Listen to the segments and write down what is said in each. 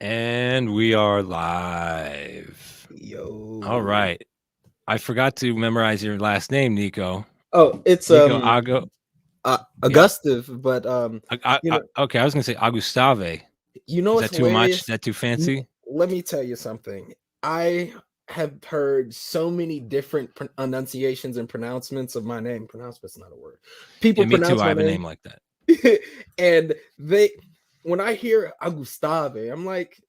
And we are live. Yo. All right. I forgot to memorize your last name, Nicco. Oh, it's Nicco Ago. Yeah. Augustave, but you know, Okay, I was gonna say Augustave. Is what's that too much? Is hilarious? that too N- fancy? Let me tell you something. I have heard so many different enunciations and pronouncements of my name. Pronouncement's not a word. Yeah, People me too. pronounce I my have a name, name like that. and when I hear Augustave, I'm like,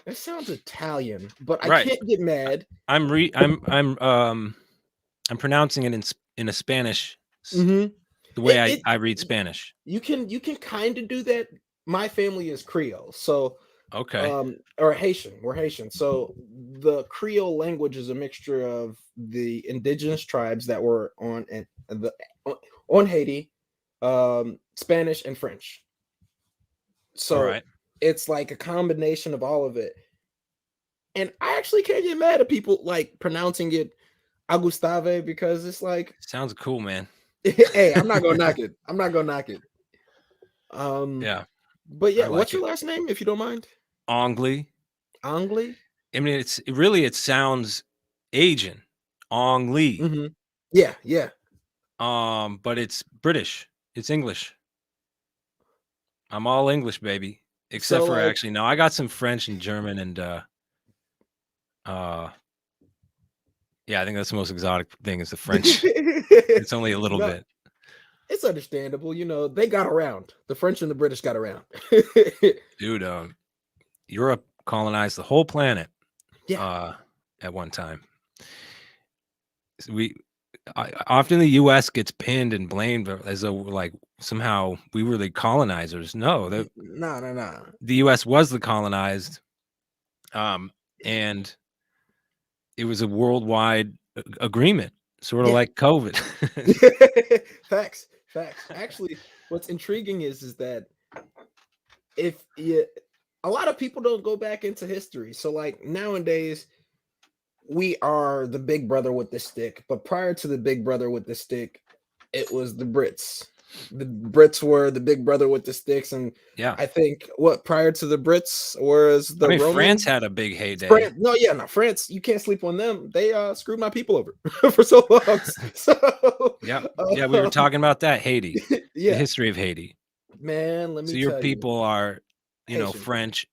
that sounds Italian, but I Right. can't get mad. I'm pronouncing it in a Spanish, hmm the way It, I it read Spanish. you can kind of do that. My family is Creole, so Okay. or Haitian. We're Haitian. So the Creole language is a mixture of the indigenous tribes that were on Haiti, Spanish and French. All So right. it's like a combination of all of it. And I actually can't get mad at people like pronouncing it Augustave because it's like, Sounds cool, man. hey, I'm not gonna knock it. I'm not gonna knock it. Um, Yeah, but I yeah, what's like your it. last name if you don't mind? Ongli. Angli? I mean, it sounds Asian. Ong Lee. Mm-hmm. Yeah, yeah. But it's British. It's English. I'm all English, baby. Except So for like actually, no, I got some French and German and uh yeah, I think that's the most exotic thing is the French. It's only a little no, bit. it's understandable. They got around. The French and the British got around. Dude, Europe colonized the whole planet Yeah, uh at one time. We often the US gets pinned and blamed as though like somehow we were the colonizers. No, no, no, no. the US was the colonized and it was a worldwide agreement, sort of Yeah, like COVID. facts, facts. Actually, what's intriguing is that if you, a lot of people don't go back into history. So like nowadays, we are the big brother with the stick, but prior to the big brother with the stick, it was the Brits. The Brits were the big brother with the sticks, and Yeah. I think what prior to the Brits was I the mean, France Roman. had a big heyday. France, no, yeah, no, France. You can't sleep on them. They screwed my people over for so long. So, Yep. Yeah, we were um, talking about that, Haiti, the yeah, history of Haiti. man, let So me your tell you, people are, Haitian. French.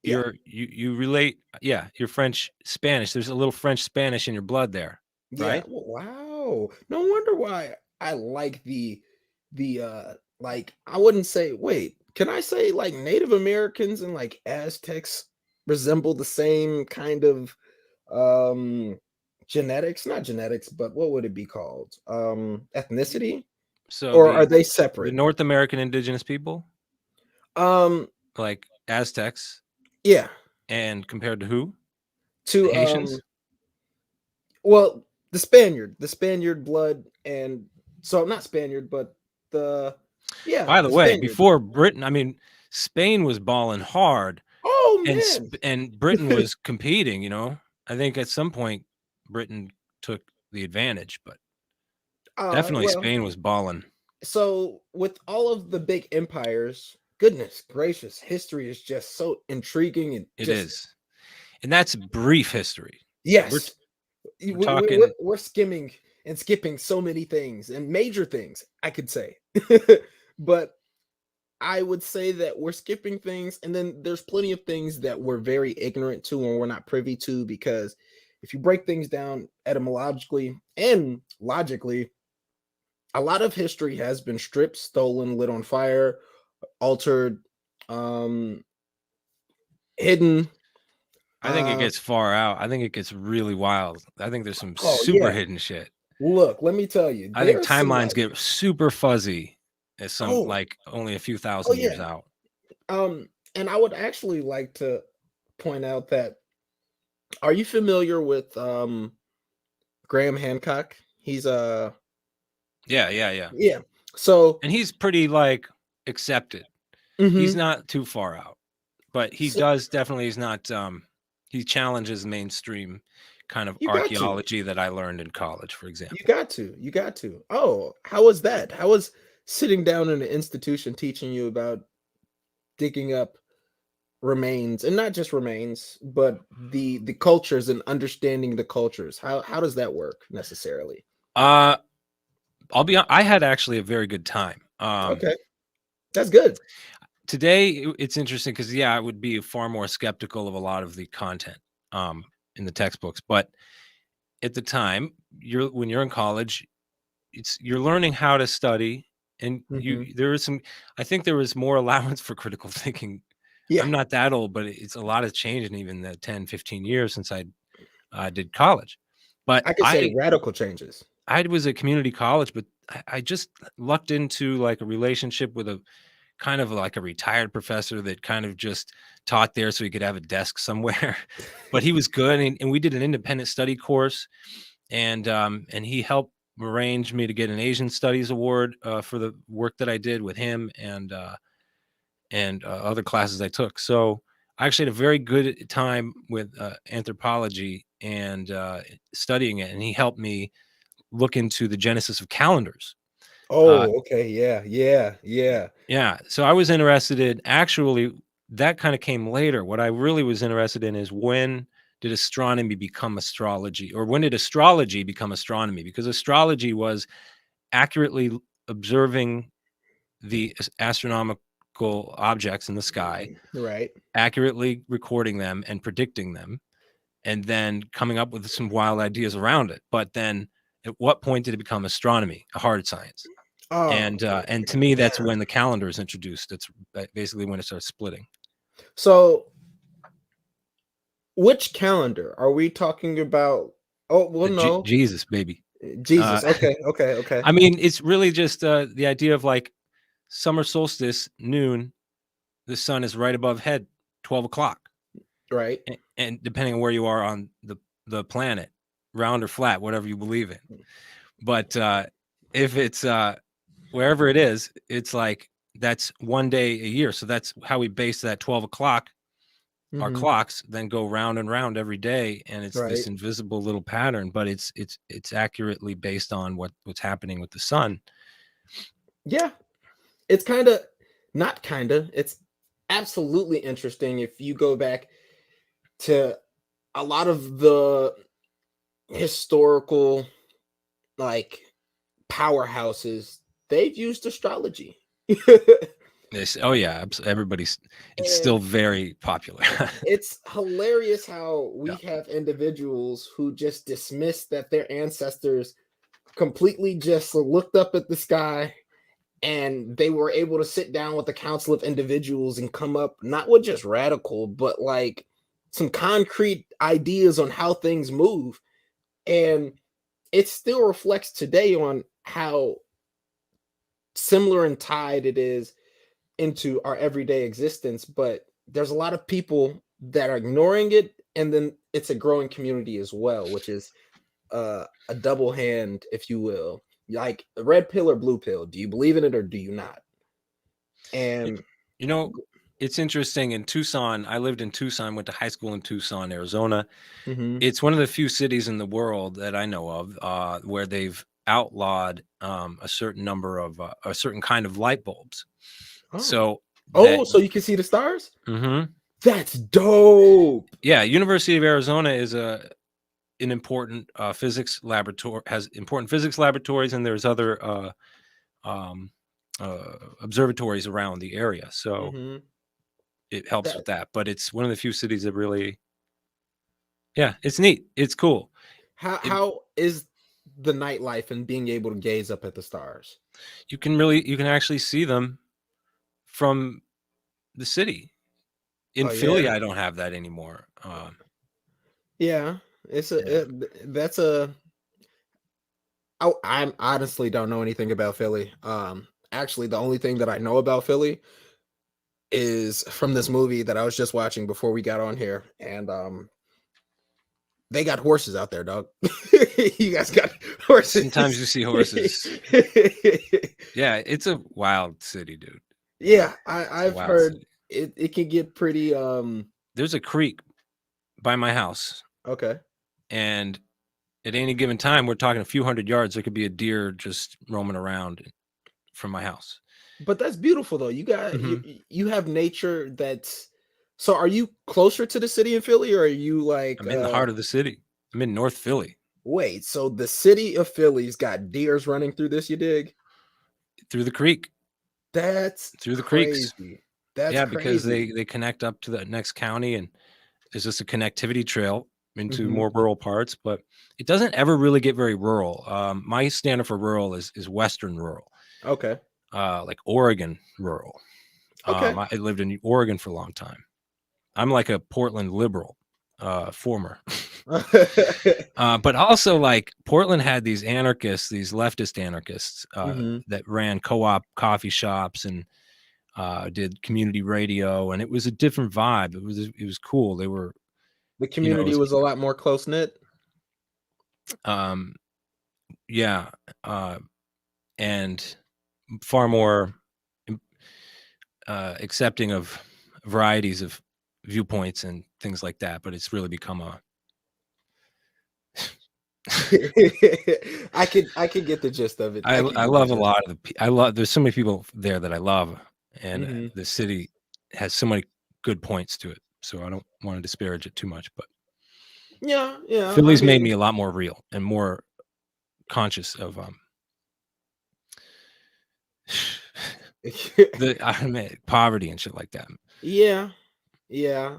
Yeah, You relate, yeah, you're French Spanish. There's a little French Spanish in your blood there, yeah. right? Wow. No wonder why I like the like I wouldn't say wait, can I say like Native Americans and like Aztecs resemble the same kind of um genetics, not genetics, but what would it be called? Ethnicity? So Or are they the separate? North American indigenous people, Um like Aztecs, yeah, and compared to who? The to Haitians? well, the Spaniard blood and so not Spaniard, but the yeah, By the the way, Spaniard. before Britain, I mean, Spain was balling hard Oh and man. Britain was competing, I think at some point Britain took the advantage, but definitely Well, Spain was balling. so with all of the big empires, goodness gracious, history is just so intriguing and It just is. And that's brief history. We're yes, we're talking we're skimming and skipping so many things and major things, I could say. But I would say that we're skipping things, and then there's plenty of things that we're very ignorant to and we're not privy to because if you break things down etymologically and logically, a lot of history has been stripped, stolen, lit on fire, altered, um, hidden. I think it Uh, gets far out. I think it gets really wild. I think there's some oh super yeah, hidden shit. look, let me tell you, I think there's some timelines like get super fuzzy as some oh like only a few oh thousand years yeah, out. and I would actually like to point out that are you familiar with Graham Hancock? He's Yeah, yeah, yeah. yeah. So, And he's pretty like accepted. He's mhm. not too far out. But he So does definitely is not he challenges mainstream kind of you got to. archaeology that I learned in college, for You example. got to. You got to. Oh, how was that? How was sitting down in an institution teaching you about digging up remains, and not just remains, but the cultures and understanding the cultures? How does that work necessarily? Uh, I had actually a very good time. Okay, that's good. Today it's interesting because yeah, I would be far more skeptical of a lot of the content um, in the textbooks, but at the time, when you're in college, you're learning how to study, and Hmm. there is some. I think there was more allowance for critical thinking. Yeah, I'm not that old, but it's a lot of change in even the 10, 15 years since I did college. But I could say radical changes. I was at community college, but I just lucked into like a relationship with a kind of like a retired professor that kind of just taught there so he could have a desk somewhere. But he was good, and we did an independent study course, and he helped arrange me to get an Asian Studies award for the work that I did with him and other classes I took. So I actually had a very good time with anthropology and studying it, and he helped me look into the genesis of calendars. Uh, Oh, okay, yeah, yeah, yeah. yeah, so I was interested in actually that kind of came later. What I really was interested in is when did astronomy become astrology, or when did astrology become astronomy? Because astrology was accurately observing the astronomical objects in the sky, Right. accurately recording them and predicting them, and then coming up with some wild ideas around it. But then, at what point did it become astronomy, a hard science? Oh, And to me, that's damn. when the calendar is introduced. That's basically when it starts splitting. So, which calendar are we talking about? Oh, well, The no. Jesus, baby. Uh, Jesus. Okay, okay, okay. I mean, it's really just the idea of like summer solstice, noon, the sun is right above head, 12 o'clock. Right. And depending on where you are on the planet, round or flat, whatever you believe in. But if it's wherever it is, it's like that's one day a year. So that's how we base that 12 o'clock. Our Hmm. clocks then go round and round every day, and it's Right. this invisible little pattern, but it's accurately based on what's happening with the sun. Yeah. It's kind of not kind of. It's absolutely interesting if you go back to a lot of the historical like powerhouses. They've used astrology. Oh yeah, everybody's. It's And still very popular. it's hilarious how we Yeah. have individuals who just dismiss that their ancestors completely just looked up at the sky and they were able to sit down with a council of individuals and come up not with just radical, but like some concrete ideas on how things move. And it still reflects today on how similar and tied it is into our everyday existence. But there's a lot of people that are ignoring it, and then it's a growing community as well, which is a double hand, if you will. Like a red pill or blue pill. Do you believe in it or do you not? Y- And You know, it's interesting. In Tucson, I lived in Tucson, went to high school in Tucson, Arizona. mhm. It's one of the few cities in the world that I know of where they've outlawed a certain number of a certain kind of light bulbs. Oh. So that, Oh, so you can see the stars? mhm. That's dope. Yeah, University of Arizona is an important physics laboratory, has important physics laboratories, and there's other um, observatories around the area. So Mhm. it helps That with that. But it's one of the few cities that really, yeah, it's neat. It's cool. It, how is the nightlife and being able to gaze up at the stars? you can actually see them from the city. In Oh yeah. Philly, I don't have that anymore. Yeah. It's a Yeah. that's a I honestly don't know anything about Philly. Actually the only thing that I know about Philly is from this movie that I was just watching before we got on here, and they got horses out there, dog. You guys got Sometimes horses. you see horses. Yeah, it's a wild city, dude. Yeah, It's a I've wild heard city. it can get pretty There's a creek by my house, okay. and at any given time, we're talking a few hundred yards, there could be a deer just roaming around from my house. But that's beautiful though. You got Mhm. you have nature that's So are you closer to the city in Philly, or are you like I'm in the heart of the city. I'm in North Philly. wait, so the city of Philly's got deers running through this, you dig? Through the creek, That's through the creeks. crazy. That's Yeah, because crazy. they connect up to the next county, and there's just a connectivity trail into Mhm. more rural parts, but it doesn't ever really get very rural. My standard for rural is Western rural, Okay. like Oregon rural. Okay. I lived in Oregon for a long time. I'm like a Portland liberal, former. But also, like, Portland had these anarchists, these leftist anarchists, Mhm. that ran co-op coffee shops and did community radio, and it was a different vibe. It was cool. They were, The you know, it community was, was a lot more close knit. um, yeah, and far more accepting of varieties of viewpoints and things like that. But it's really become a I could get the gist of it. I could I get the love a gist. lot of I love there's so many people there that I love, and Mhm. the city has so many good points to it, so I don't wanna disparage it too much, but Yeah, yeah. I Philly's made mean, me a lot more real and more conscious of, I mean, poverty and shit like that. yeah, yeah.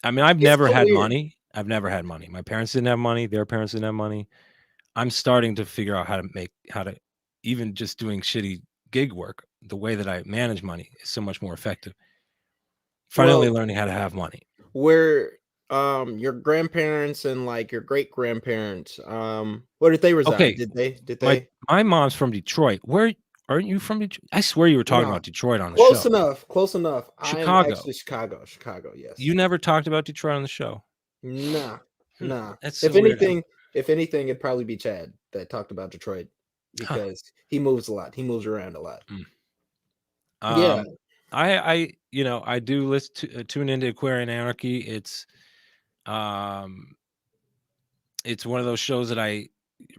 I mean, I've It's never so had weird. money. I've never had money. My parents didn't have money, their parents didn't have money. I'm starting to figure out how to even just doing shitty gig work, the way that I manage money is so much more effective. Finally Well, learning how to have money. where your grandparents and like your great grandparents, where did they reside? Okay, Did they my mom's from Detroit. Where aren't you from Detroit? I swear you were talking No. about Detroit on the Close show. enough, close enough. I'm Chicago. actually Chicago, You yes. never talked about Detroit on the show. Nah, Hmm, nah. that's If so weird. anything if anything, it'd probably be Chad that talked about Detroit Huh. because he moves a lot. He moves around a lot. Mm. Yeah. Um, I do tune into Aquarian Anarchy. Um, it's one of those shows that I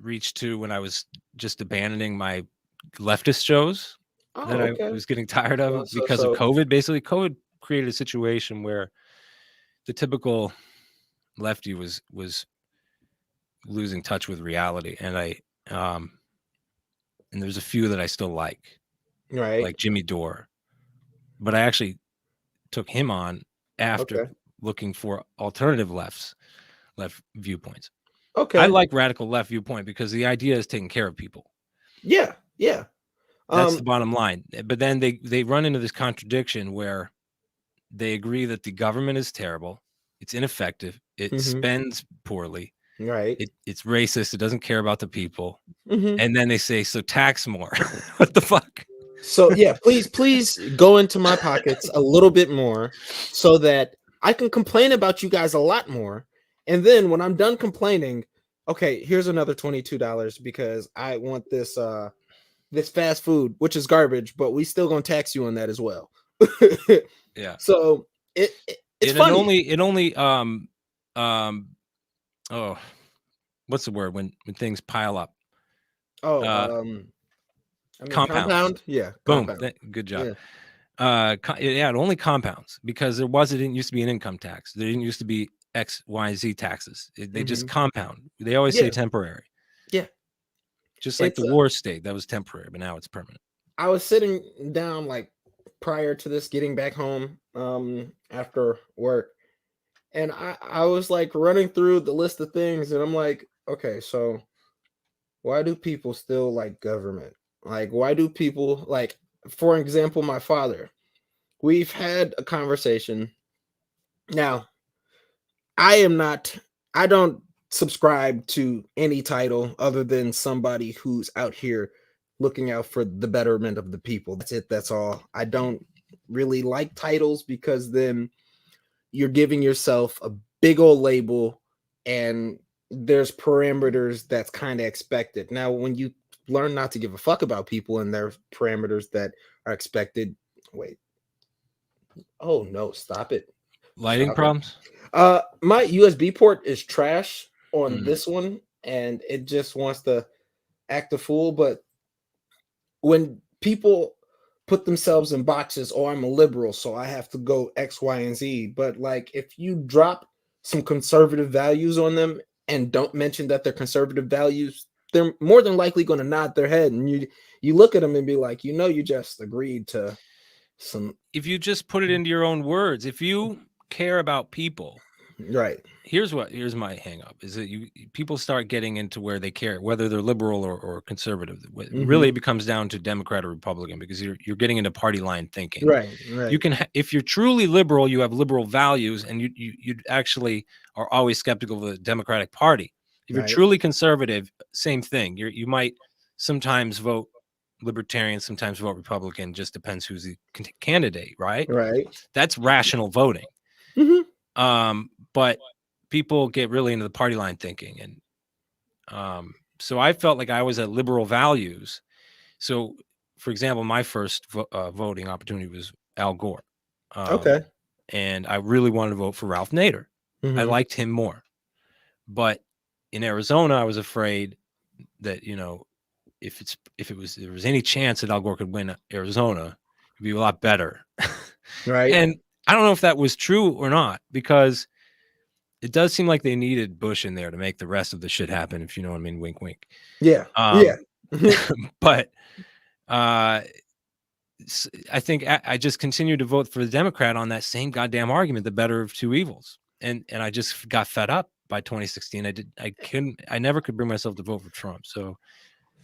reached to when I was just abandoning my leftist shows that Oh, I okay. was getting tired of So because of so COVID. Basically, COVID created a situation where the typical lefty was losing touch with reality, and um there's a few that I still right. like Jimmy Dore, but I actually took him on after Okay. looking for alternative left viewpoints. I Okay. like radical left viewpoint because the idea is taking care of people. Yeah, yeah. That's the Um, bottom line. But then they run into this contradiction where they agree that the government is terrible, it's ineffective, it mhm, spends poorly, right. it's racist, it doesn't care about the people, Mhm. and then they say, "So tax more." What the fuck? So yeah, please go into my pockets a little bit more so that I can complain about you guys a lot more. And then when I'm done complaining, okay, here's another $22 because I want this fast food, which is garbage, but we still gonna tax you on that as well. Yeah. So it's It and funny. only, um, oh, what's the word when things pile up? Oh, Uh, I mean Compounds. compound. Yeah, Boom, compound. good job. Yeah. Yeah, it only compounds because it didn't used to be an income tax. There didn't used to be X, Y, Z taxes. They just Hmm. compound. They always say Yeah. temporary, Yeah. just like It's the war state that was temporary, but now it's permanent. I was sitting down like prior to this getting back home after work, and I was like running through the list of things, and I'm like, okay, so why do people still like government? Like, why do people like, for example, my father? We've had a conversation. Now, I am not, I don't subscribe to any title other than somebody who's out here looking out for the betterment of the people. That's it. That's all. I don't really like titles because then you're giving yourself a big old label and there's parameters that's kind of expected. Now, when you learn not to give a fuck about people and there's parameters that are expected, wait, oh no, stop it. Lighting Stop it. problems? My USB port is trash on Mm, this one, and it just wants to act a fool. But when people put themselves in boxes. Oh, I'm a liberal, so I have to go X, Y, and Z. But like, if you drop some conservative values on them and don't mention that they're conservative values, they're more than likely going to nod their head, and you look at them and be like, you just agreed to some. If you just put it into your own words, if you care about people, Right. here's my hang up is that people start getting into where they care, whether they're liberal or conservative. It really becomes down to Democrat or Republican, because you're getting into party line thinking. Right. You can if you're truly liberal, you have liberal values, and you actually are always skeptical of the Democratic Party. If you're truly conservative, same thing. You might sometimes vote Libertarian, sometimes vote Republican, just depends who's the candidate, right? That's rational voting. But people get really into the party line thinking, and so I felt like I was at liberal values. So, for example, my first voting opportunity was Al Gore. And I really wanted to vote for Ralph Nader. I liked him more. But in Arizona, I was afraid that, if there was any chance that Al Gore could win Arizona, it'd be a lot better. And I don't know if that was true or not, because it does seem like they needed Bush in there to make the rest of the shit happen, if you know what I mean. Wink, wink. But I think I just continued to vote for the Democrat on that same goddamn argument, the better of two evils. And I just got fed up by 2016. I never could bring myself to vote for Trump. So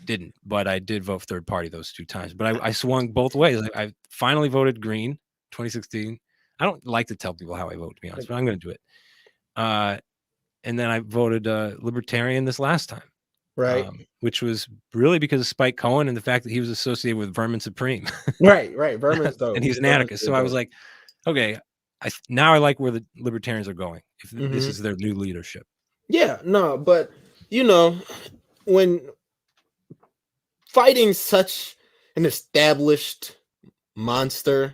didn't, but I did vote third party those two times. But I swung both ways. Like, I finally voted green 2016. I don't like to tell people how I vote, to be honest, but I'm going to do it. And then I voted Libertarian this last time. Which was really because of Spike Cohen and the fact that he was associated with Vermin Supreme. Vermin's dope. And he's an anarchist. So I was like, okay, now I like where the Libertarians are going, if this is their new leadership. No, but when fighting such an established monster,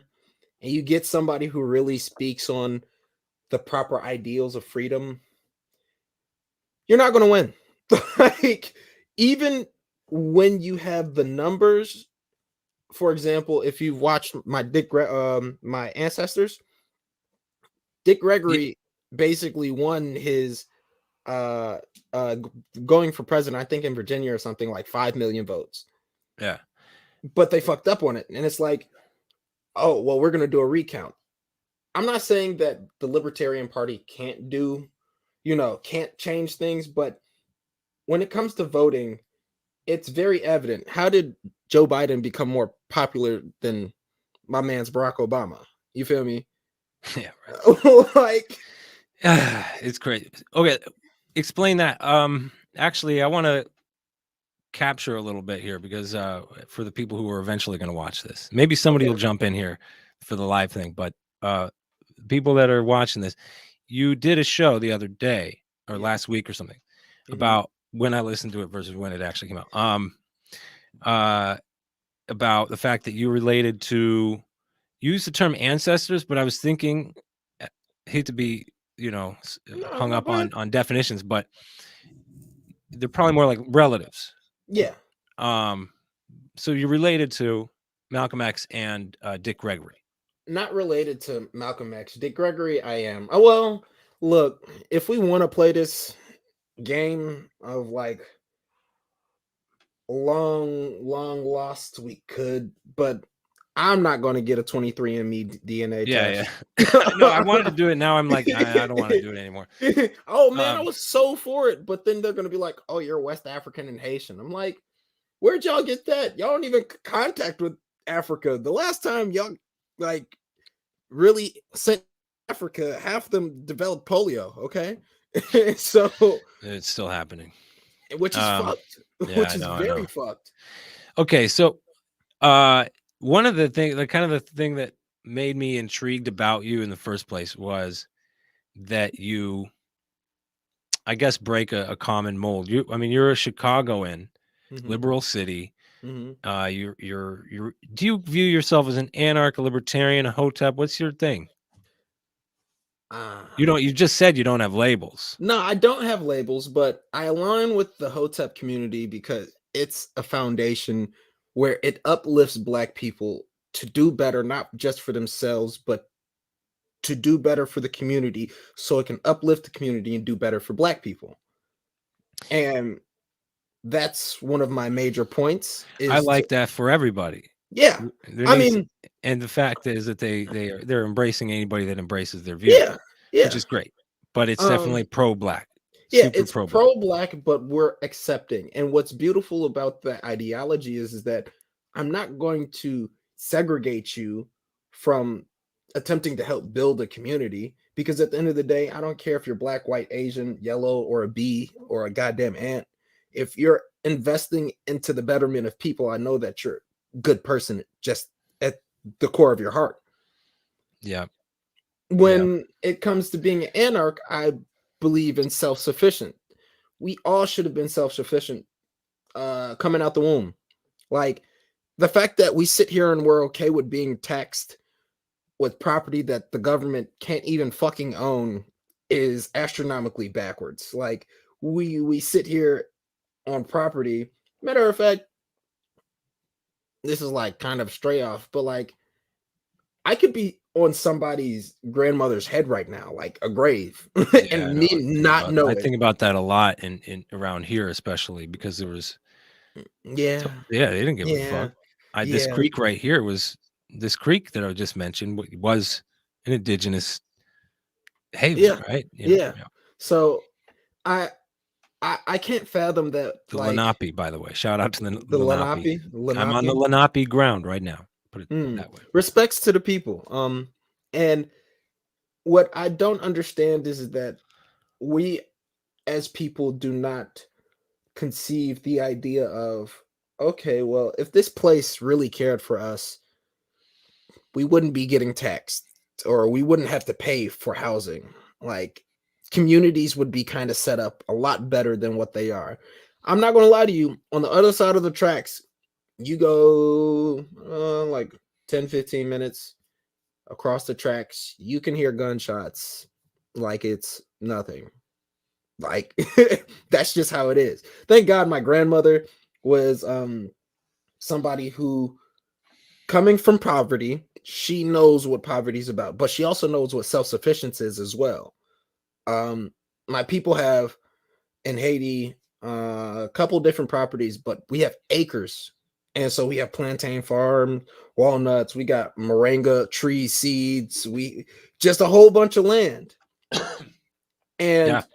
and you get somebody who really speaks on the proper ideals of freedom, you're not going to win. Like, even when you have the numbers, for example, if you've watched my my Ancestors, Dick Gregory basically won his going for president, I think in Virginia or something, like 5 million votes. Yeah. But they fucked up on it. And it's like, oh, well, we're going to do a recount. I'm not saying that the Libertarian Party can't can't change things, but when it comes to voting, it's very evident. How did Joe Biden become more popular than my man's Barack Obama? You feel me? Yeah. Right. Like, it's crazy. Okay, explain that. Actually, I want to capture a little bit here, because for the people who are eventually going to watch this, maybe somebody will jump in here for the live thing, but people that are watching this, you did a show the other day or last week or something about when I listened to it versus when it actually came out. About the fact that you related to, use the term ancestors, but I was thinking, I hate to be, hung up on definitions, but they're probably more like relatives. So you're related to Malcolm X and Dick Gregory. Not related to Malcolm X. Dick Gregory, I am. Oh, well, look, if we want to play this game of like long lost, we could, but I'm not going to get a 23andMe DNA test. No, I wanted to do it. Now I'm like, I don't want to do it anymore. Oh man, I was so for it, but then they're going to be like, oh, you're West African and Haitian. I'm like, where'd y'all get that? Y'all don't even contact with Africa. The last time y'all like really sent Africa, half of them developed polio. Okay. So it's still happening, which is fucked. Which is very fucked. Okay, so one of the things, the thing that made me intrigued about you in the first place was that you, I guess, break a common mold. You're a Chicagoan, liberal city. Do you view yourself as an anarch, a libertarian, a hotep? What's your thing? You just said you don't have labels. No, I don't have labels, but I align with the hotep community because it's a foundation where it uplifts Black people to do better, not just for themselves, but to do better for the community so it can uplift the community and do better for Black people. And that's one of my major points I is to, like that for everybody. yeah. There I needs mean, and the fact is that they're embracing anybody that embraces their views, yeah, which yeah. is great. But it's Um, definitely pro-Black, yeah, super it's pro-Black. pro-Black, but we're accepting. And what's beautiful about the ideology is that I'm not going to segregate you from attempting to help build a community, because at the end of the day, I don't care if you're Black, white, Asian, yellow, or a bee, or a goddamn ant. If you're investing into the betterment of people, I know that you're a good person just at the core of your heart. Yeah. Yeah. When it comes to being an anarch, I believe in self-sufficient. We all should have been self-sufficient coming out the womb. Like, the fact that we sit here and we're okay with being taxed with property that the government can't even fucking own is astronomically backwards. Like, we sit here on property. Matter of fact, this is like kind of stray off, but like, I could be on somebody's grandmother's head right now, like a grave, Yeah, I and know. me not know I it. think about that a lot in around here, especially because there was Yeah, yeah, they didn't give a yeah, fuck. I This yeah, creek right here was this creek that I just mentioned was an indigenous haven, yeah, right? yeah. Yeah. So I I can't fathom that, The like, Lenape, by the way. Shout out to the the Lenape. I'm on the Lenape. Lenape ground right now. Put it Mm. that way. Respects to the people. And what I don't understand is that we as people do not conceive the idea of, okay, well, if this place really cared for us, we wouldn't be getting taxed, or we wouldn't have to pay for housing. Like, communities would be kind of set up a lot better than what they are. I'm not going to lie to you, on the other side of the tracks, you go like 10-15 minutes across the tracks, you can hear gunshots like it's nothing. Like, that's just how it is. Thank God my grandmother was somebody who, coming from poverty, she knows what poverty is about, but she also knows what self-sufficiency is as well. My people have in Haiti a couple different properties, but we have acres. And so we have plantain farm, walnuts, we got moringa tree seeds, we just a whole bunch of land. Yeah. And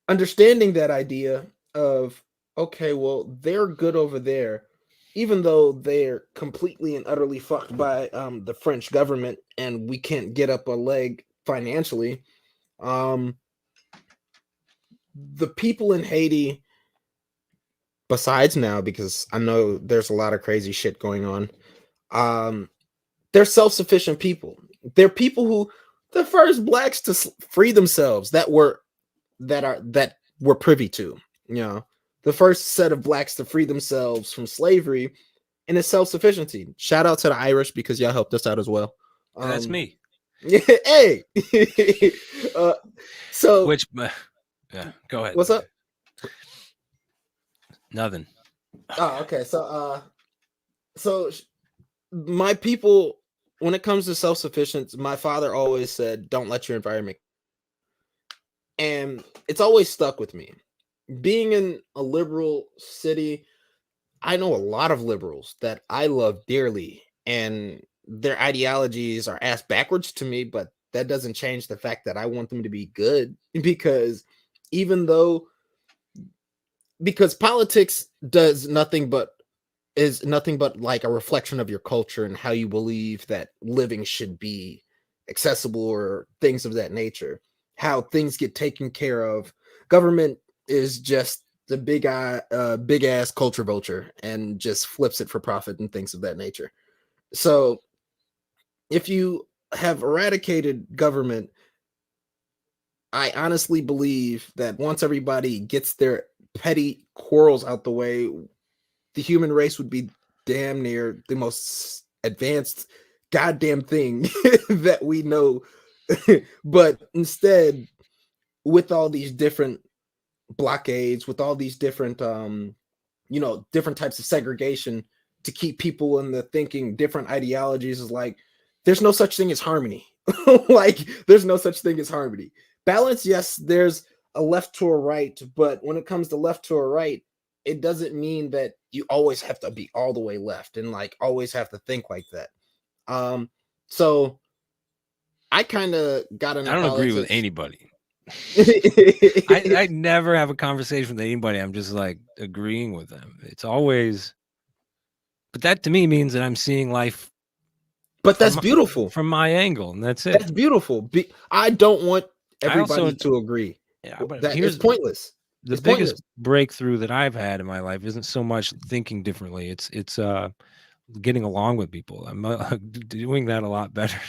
understanding that idea of, okay, well, they're good over there, even though they're completely and utterly fucked by the French government, and we can't get up a leg financially. um the people in Haiti, besides now, because I know there's a lot of crazy shit going on, um they're self-sufficient people. They're people who, the first Blacks to free themselves, that were privy to, you know, the first set of Blacks to free themselves from slavery, and it's self-sufficiency. Shout out to the Irish, because y'all helped us out as well. And that's me. Hey. uh so Which yeah, go ahead. what's up? Nothing. Oh, okay. So my people, when it comes to self-sufficiency, my father always said, don't let your environment. And it's always stuck with me. Being in a liberal city, I know a lot of liberals that I love dearly, and their ideologies are ass backwards to me, but that doesn't change the fact that I want them to be good. Because even though, because politics does nothing but, is nothing but like a reflection of your culture and how you believe that living should be accessible, or things of that nature, how things get taken care of. Government is just the big ass culture vulture, and just flips it for profit and things of that nature. So if you have eradicated government, I honestly believe that once everybody gets their petty quarrels out the way, the human race would be damn near the most advanced goddamn thing that we know. But instead, with all these different blockades, with all these different different types of segregation, to keep people in the thinking different ideologies is like there's no such thing as harmony. Like there's no such thing as harmony. Balance, yes, there's a left to a right, but when it comes to left to a right, it doesn't mean that you always have to be all the way left and like always have to think like that. So I kind of got into I don't agree with politics. anybody. I never have a conversation with anybody. I'm just like agreeing with them. It's always, but that to me means that I'm seeing life. But that's beautiful from my angle, and that's it. That's beautiful. I don't want everybody to agree. Yeah, but that here's it's pointless. The biggest breakthrough that I've had in my life isn't so much thinking differently. It's getting along with people. I'm doing that a lot better.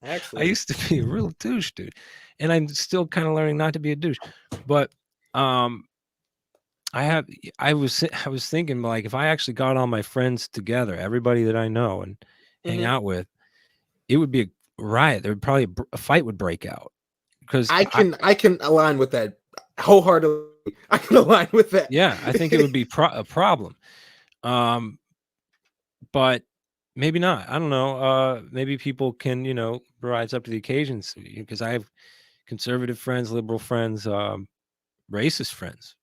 Actually, I used to be a real douche, dude, and I'm still kind of learning not to be a douche. But I was thinking, like, if I actually got all my friends together, everybody that I know, and hang out with, it would be a riot. There would probably a fight would break out. Because I can align with that wholeheartedly. I can align with that. Yeah, I think it would be a problem. But maybe not. I don't know. Maybe people can, rise up to the occasions, because I have conservative friends, liberal friends, racist friends.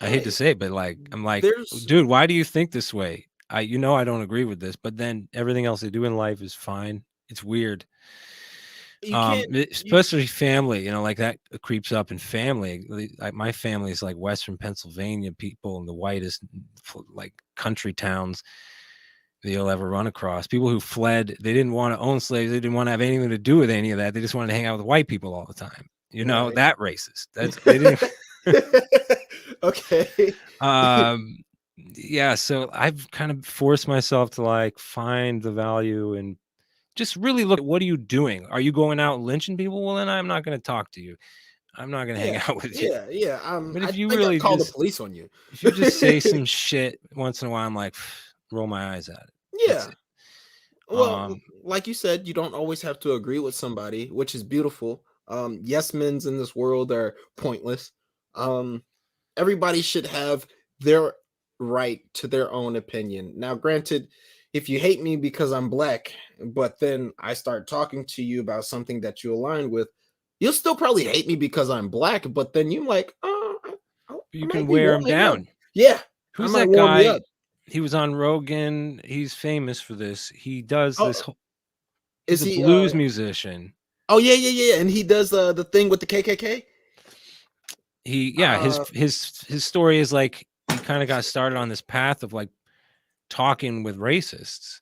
I hate to say it, but like, I'm like, dude, why do you think this way? I don't agree with this, but then everything else they do in life is fine. It's weird. Especially family, like that creeps up in family. Like my family is like Western Pennsylvania people in the whitest, like country towns that you'll ever run across. People who fled, they didn't want to own slaves. They didn't want to have anything to do with any of that. They just wanted to hang out with white people all the time. Right. That racist. That's they didn't. Okay. Yeah. So I've kind of forced myself to like find the value and just really look at what are you doing? Are you going out lynching people? Well, then I'm not going to talk to you. I'm not going to hang out with you. Yeah. But if you really call the police on you, if you just say some shit once in a while, I'm like, roll my eyes at it. Yeah. Well, like you said, you don't always have to agree with somebody, which is beautiful. Yes men's in this world are pointless. Everybody should have their right to their own opinion. Now, granted, if you hate me because I'm black, but then I start talking to you about something that you align with, you'll still probably hate me because I'm black, but then you're like, you can wear him down. Yeah. Who's that guy? He was on Rogan. He's famous for this. He does this whole, he's a blues musician. Oh, yeah. And he does the thing with the KKK. His story is like he kind of got started on this path of like talking with racists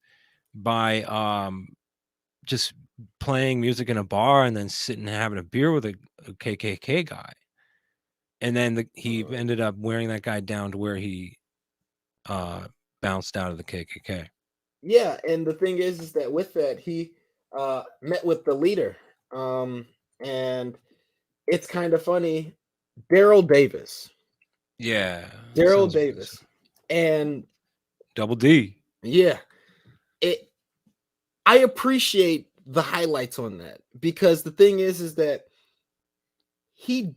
by just playing music in a bar and then sitting and having a beer with a KKK guy, and then he ended up wearing that guy down to where he bounced out of the KKK. Yeah, and the thing is that with that he met with the leader, and it's kind of funny, Daryl Davis. Yeah, Daryl Davis, and Double D. Yeah, I appreciate the highlights on that, because the thing is that he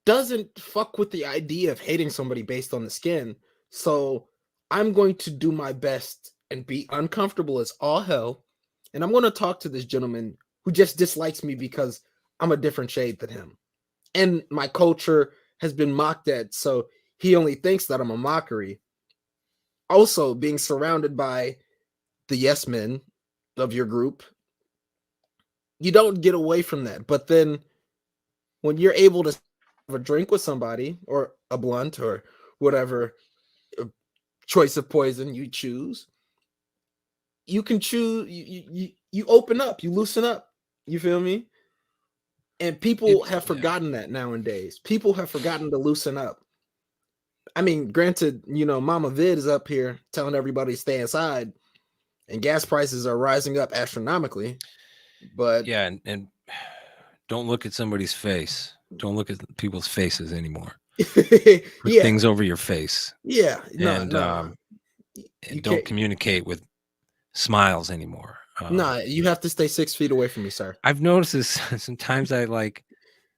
doesn't fuck with the idea of hating somebody based on the skin. So I'm going to do my best and be uncomfortable as all hell, and I'm going to talk to this gentleman who just dislikes me because I'm a different shade than him, and my culture has been mocked at, so he only thinks that I'm a mockery. Also, being surrounded by the yes men of your group, you don't get away from that. But then when you're able to have a drink with somebody, or a blunt, or whatever choice of poison you choose, you can choose, you open up, you loosen up, you feel me? And people have forgotten that nowadays. People have forgotten to loosen up. I mean, granted, Mama Vid is up here telling everybody to stay inside, and gas prices are rising up astronomically. But yeah, and don't look at somebody's face. Don't look at people's faces anymore. Put things over your face. Yeah, and don't communicate with smiles anymore. You have to stay 6 feet away from me, sir. I've noticed this. Sometimes I like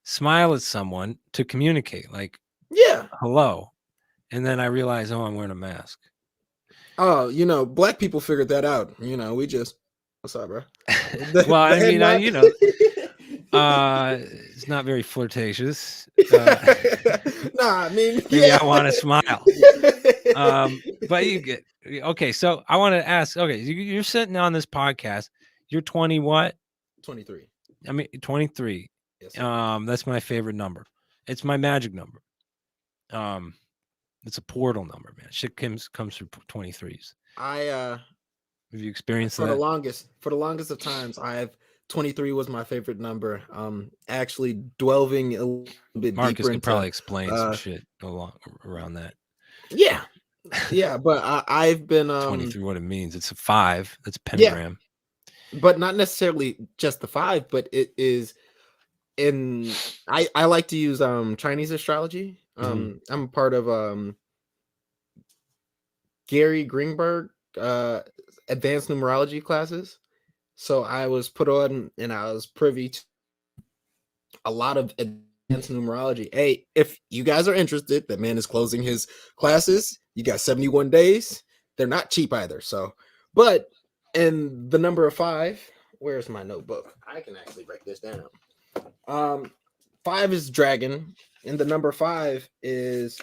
smile at someone to communicate, like, yeah, hello. And then I realize, I'm wearing a mask. Oh, black people figured that out. We just what's up, bro? Well, I The head mean, nod. it's not very flirtatious. Nah, I mean, Maybe yeah. I want to smile. But you get okay. So I want to ask. Okay, you're sitting on this podcast. You're 20 what? 23. I mean 23. Yes, sir. That's my favorite number. It's my magic number. Um, it's a portal number, man. Shit comes through 23s. I Have you experienced for the that? longest of times, 23 was my favorite number. Actually delving a little bit Marcus deeper could into probably explain some shit along around that. yeah. Yeah, but I've been 23, what it means. It's a 5. That's a yeah, pentagram. but not necessarily just the 5, but it is in I like to use Chinese astrology. I'm part of Gary Greenberg advanced numerology classes. So I was put on and I was privy to a lot of advanced numerology. Hey, if you guys are interested, that man is closing his classes. You got 71 days. They're not cheap either. So, but and the number of 5, where's my notebook? I can actually break this down. 5 is dragon, and the number 5 is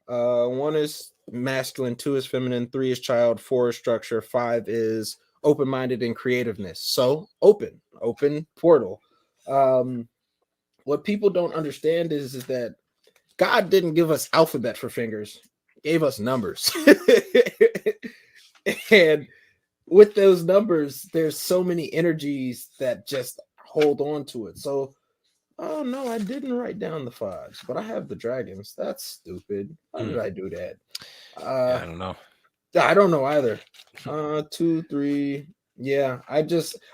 1 is masculine, 2 is feminine, 3 is child, 4 is structure, 5 is open-minded and creativeness. So open portal. What people don't understand is that God didn't give us alphabet for fingers, gave us numbers. And with those numbers, there's so many energies that just hold on to it. So, oh no, I didn't write down the 5s, but I have the dragons. That's stupid. Why did I do that? Yeah, I don't know. I don't know either. 2, 3. Yeah,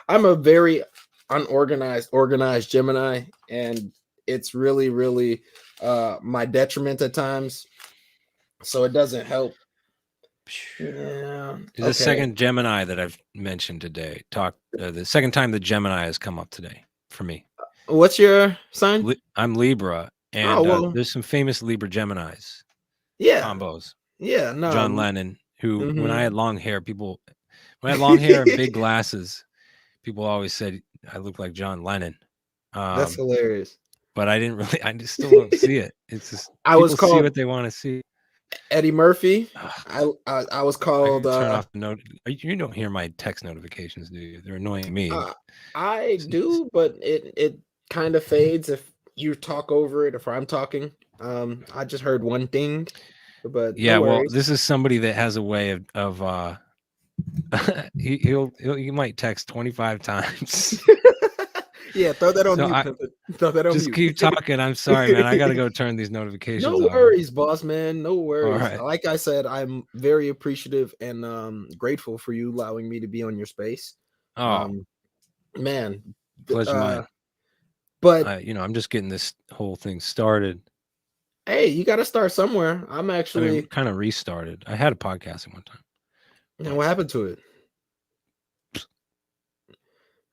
I'm a very organized Gemini, and it's really my detriment at times. So it doesn't help. Yeah. It's the second Gemini that I've mentioned today. The second time the Gemini has come up today for me. What's your sign? I'm Libra, and well, there's some famous Libra Geminis. Yeah. Combos. Yeah. No. John Lennon, who when I had long hair, when I had long hair and big glasses, people always said I look like John Lennon. That's hilarious. But I just still don't see it. It's just I was people see called what they want to see. Eddie Murphy. I was called. Turn off the note. You don't hear my text notifications, do you? They're annoying me. I do, but it kind of fades if you talk over it. If I'm talking, I just heard one thing, but yeah. no Well, this is somebody that has a way of he might text 25 times. Yeah, throw that on mute. Throw that on just mute. keep talking. I'm sorry, man. I gotta go turn these notifications No worries, boss man. No worries. Right. Like I said, I'm very appreciative and grateful for you allowing me to be on your space. Man, pleasure mine. But I'm just getting this whole thing started. Hey, you got to start somewhere. I'm actually kind of restarted. I had a podcast at one time. And what happened to it?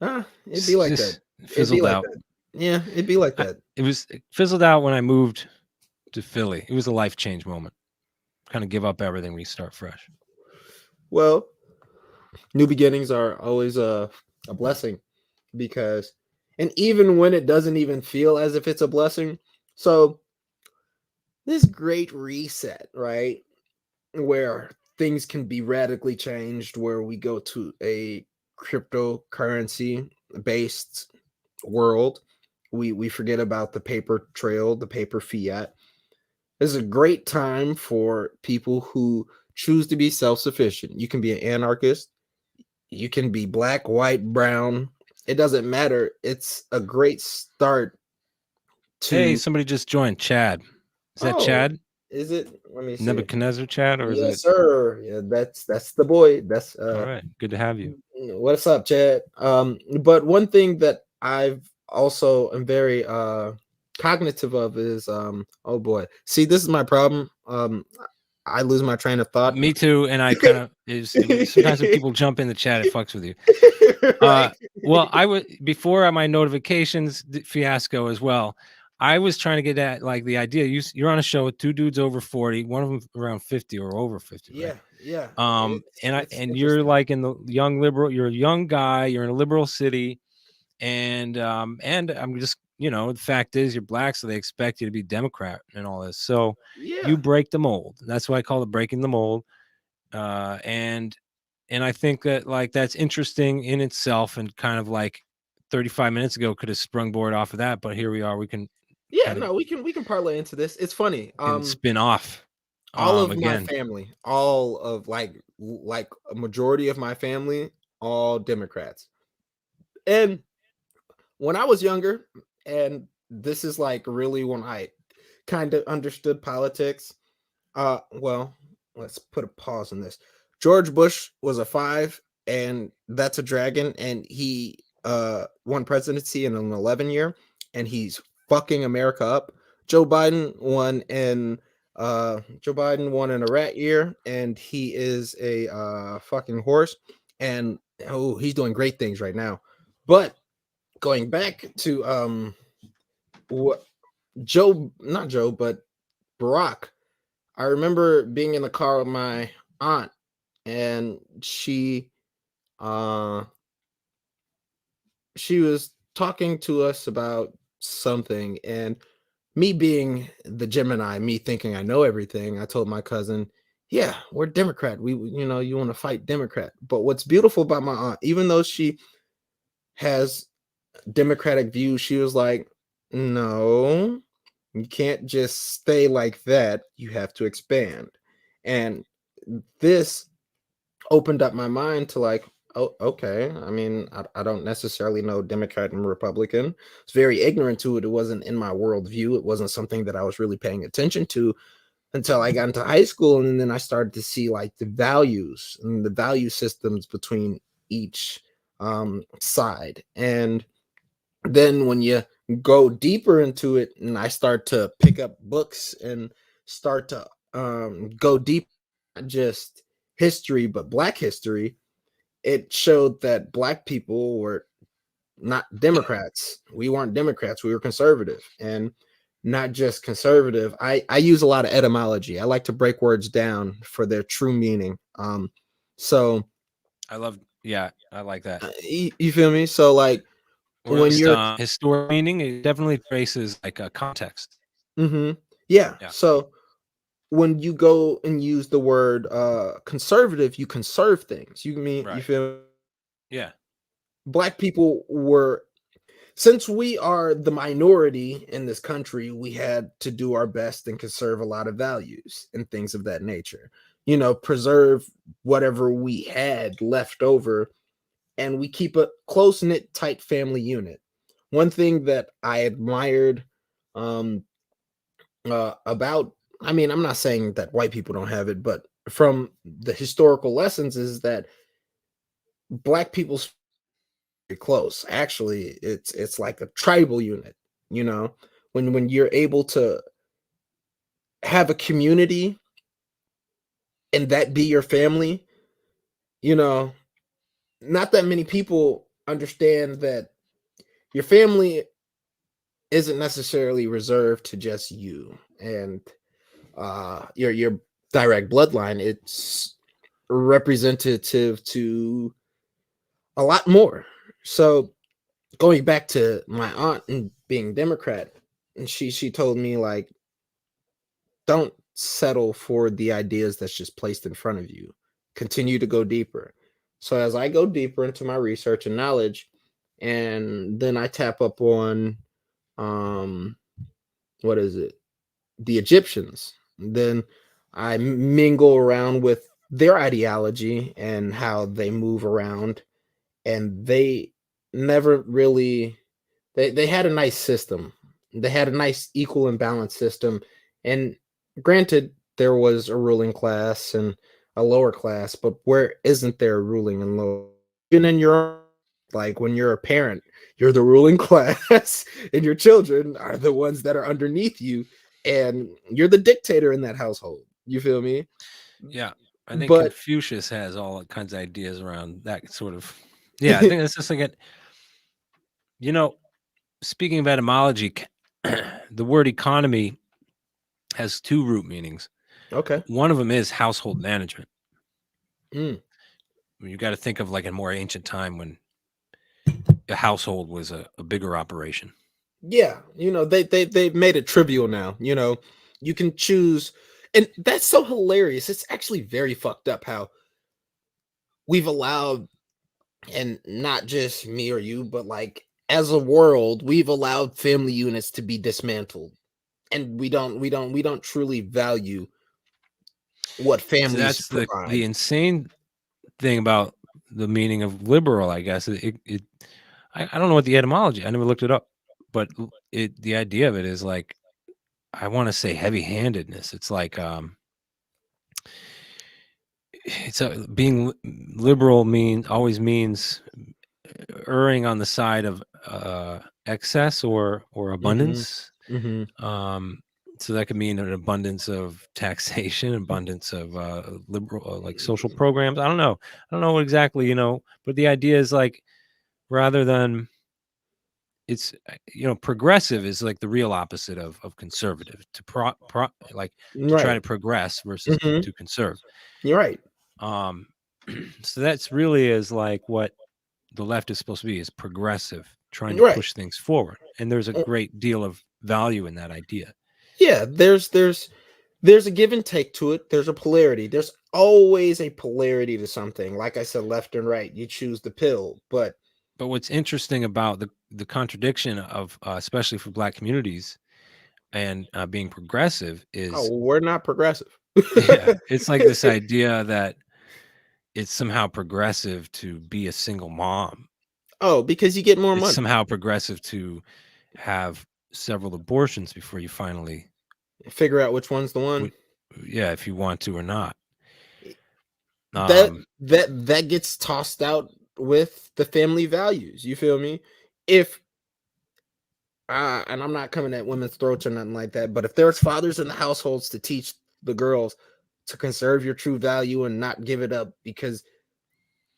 It'd be like that. Fizzled out. Yeah, it'd be like that. It fizzled out when I moved to Philly. It was a life change moment. Kind of give up everything, restart fresh. Well, new beginnings are always a blessing because, and even when it doesn't even feel as if it's a blessing. So this great reset, right? Where things can be radically changed, where we go to a cryptocurrency based world. We forget about the paper trail, the paper fiat. This is a great time for people who choose to be self-sufficient. You can be an anarchist. You can be black, white, brown. It doesn't matter. It's a great start to... Hey, somebody just joined. Chad. Is that Chad? Is it? Let me see. Nebuchadnezzar Chad, or is it? Yes, sir. Yeah, that's the boy. That's all right. Good to have you. What's up, Chad? But one thing that I've also am very cognitive of is oh boy. See, this is my problem. I lose my train of thought. Me too, and I kind of sometimes when people jump in the chat, it fucks with you. Right. Well, I would before my notifications fiasco as well. I was trying to get at like the idea. You're on a show with two dudes over 40, one of them around 50 or over 50, right? Yeah, yeah. It's And you're interesting. like in the young liberal. You're a young guy. You're in a liberal city, and I'm just the fact is you're black, so they expect you to be Democrat and all this. So you Yeah. break the mold. That's why I call it breaking the mold. Uh, and and I think that like that's interesting in itself, and kind of like 35 minutes ago could have sprung board off of that, but here we are. We can Yeah, kind of no, we can parlay into this. It's funny. can spin off All of my again. family, all of like a majority of my family, all Democrats. And when I was younger, and this is like really when I kind of understood politics. Well, let's put a pause on this. George Bush was a 5, and that's a dragon, and he won presidency in an 11 year, and he's fucking America up. Joe Biden won in a rat year, and he is a fucking horse, and oh, he's doing great things right now. But going back to what not Joe, but Barack. I remember being in the car with my aunt, and uh she was talking to us about something, and me being the Gemini, me thinking I know everything, I told my cousin, "Yeah, we're Democrat. You want to fight Democrat." But what's beautiful about my aunt, even though she has Democratic views, she was like, "No, you can't just stay like that. You have to expand." And this opened up my mind to like, oh, okay. I mean, I don't necessarily know Democrat and Republican. It's very ignorant to it. It wasn't in my worldview. It wasn't something that I was really paying attention to until I got into high school. And then I started to see like the values and the value systems between each side. And then when you go deeper into it, and I start to pick up books and start to go deep, not just history, but Black history, it showed that Black people were not Democrats. We weren't Democrats. We were conservative, and not just conservative. I use a lot of etymology. I like to break words down for their true meaning. So Yeah, I like that. you feel me? So like Or at when least you're historic meaning, it definitely traces like a context. yeah. Yeah, So when you go and use the word conservative, you conserve things. You right. feel Yeah, Black people were, since we are the minority in this country, we had to do our best and conserve a lot of values and things of that nature. Preserve whatever we had left over, and we keep a close knit, tight family unit. One thing that I admired um, about, I mean, I'm not saying that white people don't have it, but from the historical lessons is that Black people's very close. Actually, it's like a tribal unit. You know, when you're able to have a community and that be your family, you know, not that many people understand that your family isn't necessarily reserved to just you and your direct bloodline. It's representative to a lot more. So going back to my aunt and being Democrat, and she told me like, don't settle for the ideas that's just placed in front of you. Continue to go deeper. So as I go deeper into my research and knowledge, and then I tap up on um what is it? The Egyptians. Then I mingle around with their ideology and how they move around, and they never really they had a nice system. They had a nice equal and balanced system. And granted, there was a ruling class and a lower class, but where isn't there a ruling and lower? Even in your own, like when you're a parent, you're the ruling class, and your children are the ones that are underneath you, and you're the dictator in that household. You feel me? yeah. I think But Confucius has all kinds of ideas around that sort of. Yeah, I think it's just like you know, speaking of etymology, the word economy has two root meanings. Okay. One of them is household management. Mm. You got to think of like a more ancient time when a household was a bigger operation. Yeah, they made it trivial now. You can choose, and that's so hilarious. It's actually very fucked up how we've allowed, and not just me or you, but like as a world, we've allowed family units to be dismantled, and we don't truly value what So families that's the provide. insane thing about the meaning of liberal, I guess. I don't know what the etymology. I never looked it up, but the idea of it is like, I want to say heavy-handedness. It's like it's being liberal always means erring on the side of excess or Hmm. abundance. Hmm. Um, so that could mean an abundance of taxation, abundance of liberal like social programs. I don't know what exactly, but the idea is like, rather than it's progressive is like the real opposite of conservative, to like to try Right. to progress versus Hmm. to conserve. You're right. Um, so that's really is like what the left is supposed to be, is progressive, trying to Right. push things forward. And there's a great deal of value in that idea. Yeah, there's a give and take to it. There's a polarity. There's always a polarity to something. Like I said, left and right. You choose the pill, but But what's interesting about the contradiction of especially for Black communities and being progressive oh, is, we're not progressive. yeah, it's like this idea that it's somehow progressive to be a single mom. Oh, because you get more It's money. somehow progressive to have several abortions before you finally, Figure out which one's the one. would, yeah, if you want to or not. That Um, that gets tossed out with the family values. You feel me? If and I'm not coming at women's throats or nothing like that, but if there's fathers in the households to teach the girls to conserve your true value and not give it up, because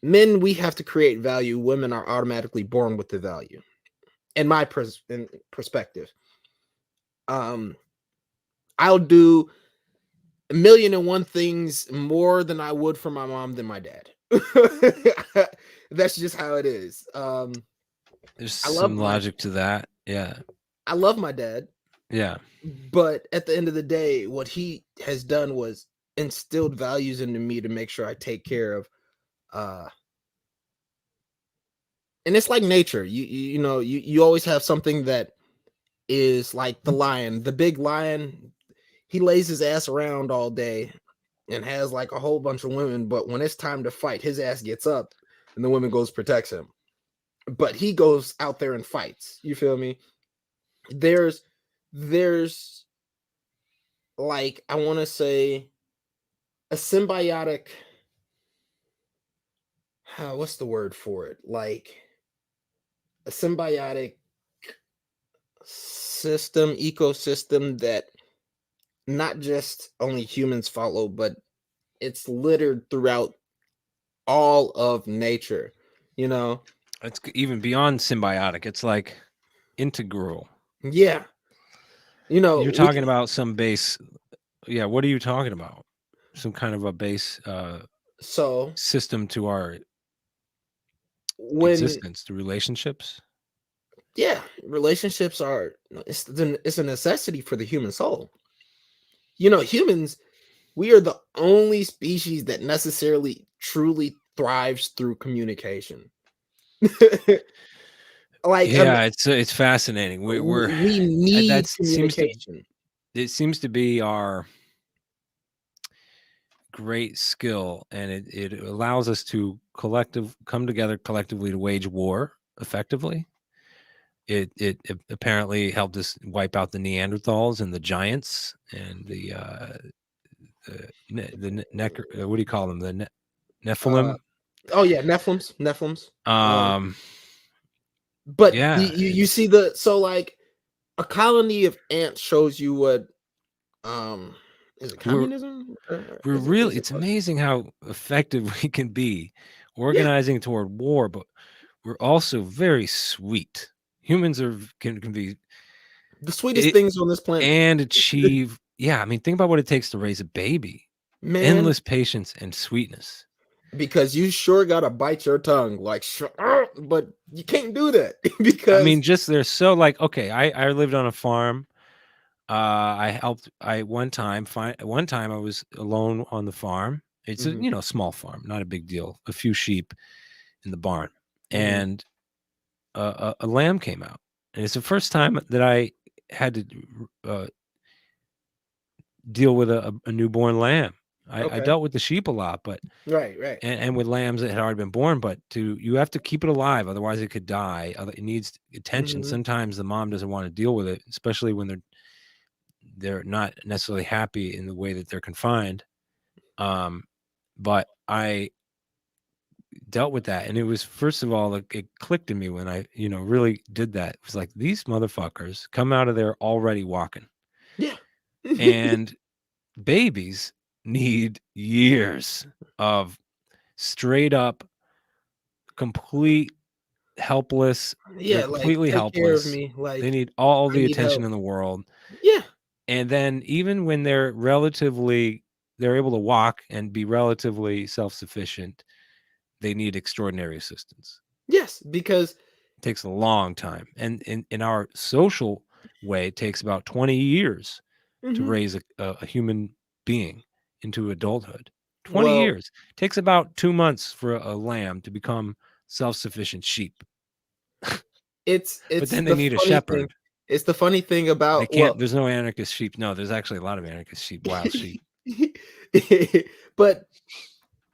men, we have to create value. Women are automatically born with the value. In my perspective, um, I'll do a million and one things more than I would for my mom than my dad. That's just how it is. there's I love some my logic to that. Yeah. I love my dad, Yeah. but at the end of the day, what he has done was instilled values into me to make sure I take care of. Uh, and it's like nature. You always have something that is like the lion, the big lion. He lays his ass around all day and has like a whole bunch of women, but when it's time to fight, his ass gets up and the woman goes protects him. But he goes out there and fights. You feel me? There's like, I want to say, a symbiotic, what's the word for it? Like a symbiotic ecosystem that not just only humans follow, but it's littered throughout all of nature, you know? It's even beyond symbiotic. It's like integral. Yeah. You're We talking about some base. Yeah. What are you talking about? Some kind of a base so system to our when existence, to relationships. yeah, relationships are it's a necessity for the human soul. Humans, we are the only species that necessarily truly thrives through communication. Like Yeah, it's fascinating. we need That communication. seems to be our great skill, and it allows us to come together collectively to wage war effectively. It apparently helped us wipe out the Neanderthals and the giants and what do you call them, Uh, Nephilim. oh yeah, Nephilims. Um, Um, but yeah, you see the so like a colony of ants shows you what um is it we're communism? we're Is really, it it's what? amazing how effective we can be Yeah, organizing toward war, but we're also very sweet. Humans can be The sweetest it things on this planet. and achieve yeah, I mean, think about what it takes to raise a baby. Man, Endless patience and sweetness. because you sure gotta bite your tongue, like, but you can't do that I because mean, just they're so like, okay, I lived on a farm. I helped I one time I was alone on the farm. It's a, Mhm, small farm, not a big deal. A few sheep in the barn. mhm. And a lamb came out. And it's the first time that I had to deal with a newborn lamb. I Okay. dealt with the sheep a lot, but Right, right. and with lambs that had already been born, but you have to keep it alive, otherwise it could die. It needs attention. Mhm. Sometimes the mom doesn't want to deal with it, especially when they're not necessarily happy in the way that they're confined. Um, but I dealt with that, and it was first of all, like, it clicked in me when I, really did that. It was like these motherfuckers come out of there already walking, Yeah. and babies need years of straight up, complete helpless. They're Yeah, like, completely "Take care of helpless. me, They like, need all I the need attention help." in the world. Yeah. And then even when they're able to walk and be relatively self-sufficient, they need extraordinary assistance. Yes, because It takes a long time. And in our social way, it takes about 20 years to mhm. raise a human being into adulthood. 20 Well, years. Takes about 2 months for a lamb to become self-sufficient sheep. But it's then they the need a funny thing shepherd. it's the funny thing They about can't well, there's no anarchist sheep. No, there's actually a lot of anarchist sheep, wild sheep. but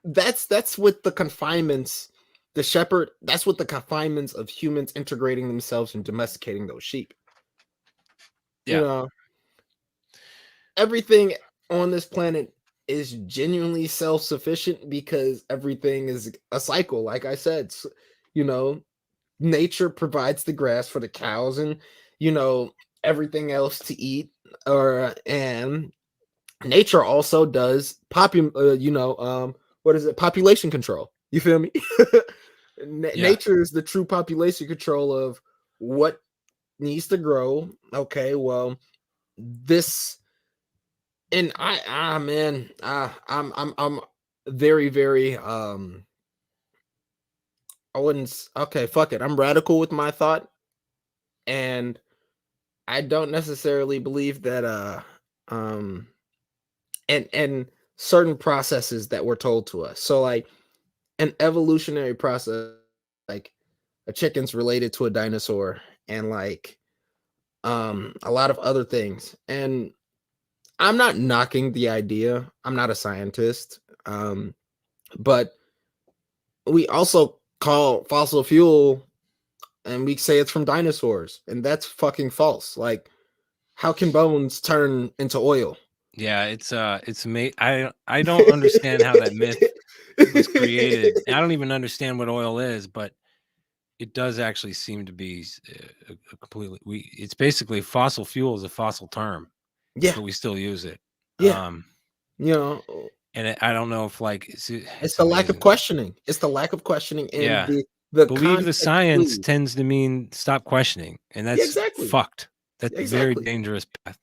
that's with the confinements the shepherd that's what the confinements of humans integrating themselves and domesticating those sheep. You Yeah. know, everything on this planet is genuinely self-sufficient because everything is a cycle, like I said. You know, nature provides the grass for the cows and, you know, everything else to eat, or and nature also does what is it, population control, you feel me? Yeah. Nature is the true population control of what needs to grow. Okay, well, this and I'm very, very I wouldn't okay, fuck it, I'm radical with my thought, and I don't necessarily believe that um and certain processes that were told to us. So like an evolutionary process, like a chicken's related to a dinosaur, and like a lot of other things. And I'm not knocking the idea. I'm not a scientist. But we also call fossil fuel and we say it's from dinosaurs, and that's fucking false. Like, how can bones turn into oil? Yeah, it's I don't understand how that myth was created. I don't even understand what oil is, but it does actually seem to be a completely it's basically fossil fuel is a fossil term, Yeah, but we still use it. yeah. Um, You know, and I don't know if like it's it's the lack of amazing. questioning. It's the lack of questioning and Yeah, the believe the context science clues. tends to mean stop questioning, and Yeah, that's exactly. fucked. That's a very Exactly. dangerous path.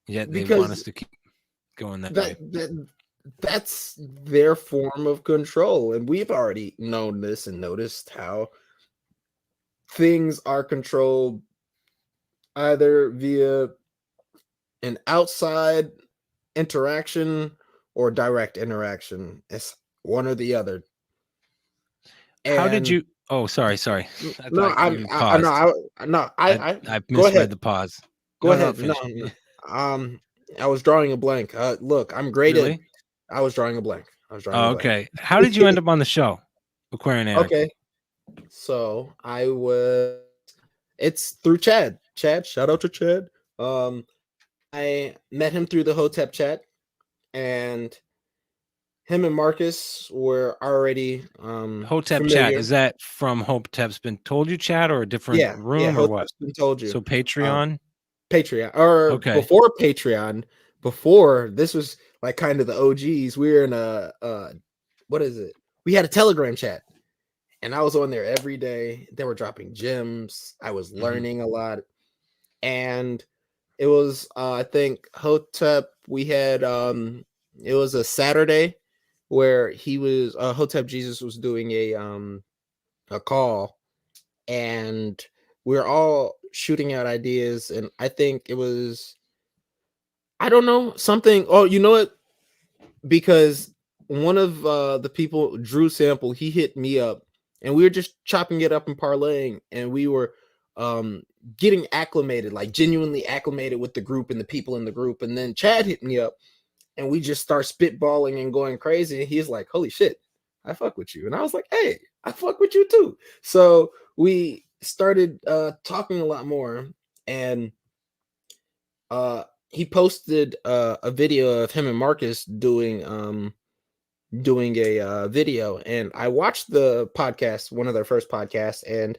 Yet they want us Because to keep going that that way. that that's their form of control. And we've already known this and noticed how things are controlled either via an outside interaction or direct interaction. It's one or the other. How did And you? Oh, sorry. I no, thought you I no, paused. no, I I go ahead. misread the pause. Go No, ahead. No, finish. no. I was drawing a blank. Look, I'm graded. Really? I was drawing a blank. I was drawing a Oh, blank. okay. How did you end up on the show, Aquarian Okay. Anarchy? So I was it's through Chad. Chad, shout out to Chad. Um, I met him through the Hotep chat, and him and Marcus were already Hotep chat, familiar. is that from Hotep's been told you chat or a different Yeah, yeah, room or what? Hotep's been told you. So Um, Patreon? Patreon or Okay. before Patreon, before this was like kind of the OGs. We were in a what is it? We had a Telegram chat, and I was on there every day. They were dropping gems. I was Mhm. learning a lot. and it was I think Hotep. We had it was a Saturday where he was Hotep Jesus was doing a call, and we are all shooting out ideas, and I think it was, I don't know, something. Oh, you know what? Because one of the people, Drew Sample, he hit me up, and we were just chopping it up and parlaying, and we were um getting acclimated, like genuinely acclimated with the group and the people in the group. And then Chad hit me up, and we just start spitballing and going crazy. And he's like, "Holy shit, I fuck with you," and I was like, "Hey, I fuck with you too." So we started talking a lot more, and he posted a video of him and Marcus doing a video, and I watched the podcast, one of their first podcasts, and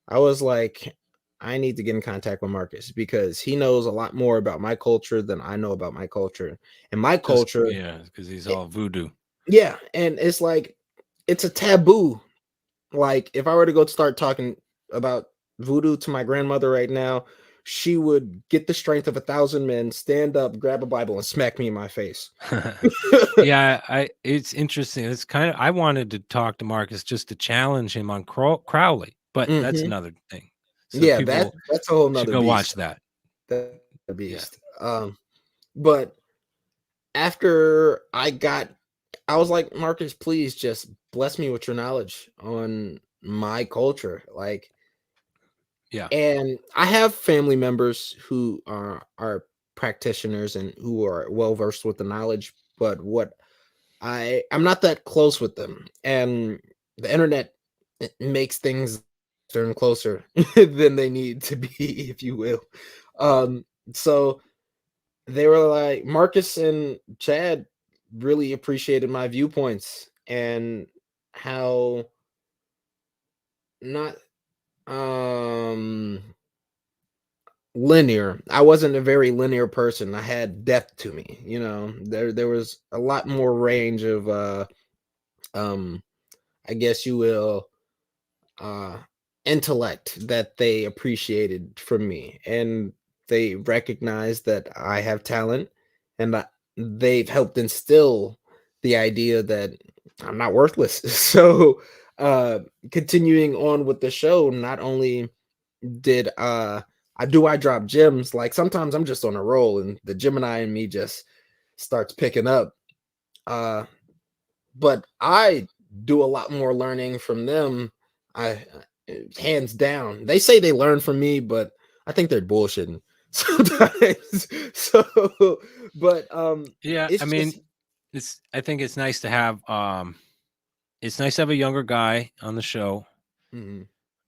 I was like, I need to get in contact with Marcus because he knows a lot more about my culture than I know about my culture. And my Just culture, yeah, because he's it- all voodoo. yeah, and it's like it's a taboo. Like if I were to go start talking about voodoo to my grandmother right now, she would get the strength of 1,000 men, stand up, grab a Bible, and smack me in my face. Yeah, it's interesting. It's kind of I wanted to talk to Marcus just to challenge him on Crowley, but that's Hmm. another thing. So Yeah, that people that's a whole should nother go watch beast. that. That's a Yeah. beast. But after I was like, Marcus, please just bless me with your knowledge on my culture. Like, Yeah. and I have family members who are practitioners and who are well versed with the knowledge, but what I'm not that close with them. And the internet makes things turn closer than they need to be, if you will. So they were like, Marcus and Chad really appreciated my viewpoints and how not um linear. I wasn't a very linear person. I had depth to me, you know. There was a lot more range of um I guess you will uh intellect that they appreciated from me, and they recognize that I have talent, and that they've helped instill the idea that I'm not worthless. So uh continuing on with the show, not only did I drop gems, like sometimes I'm just on a roll and the Gemini in me just starts picking up, uh but I do a lot more learning from them. I hands down. They say they learn from me, but I think they're bullshitting sometimes. So, but Yeah, I it's mean, just I think it's nice to have a younger guy on the show. mhm.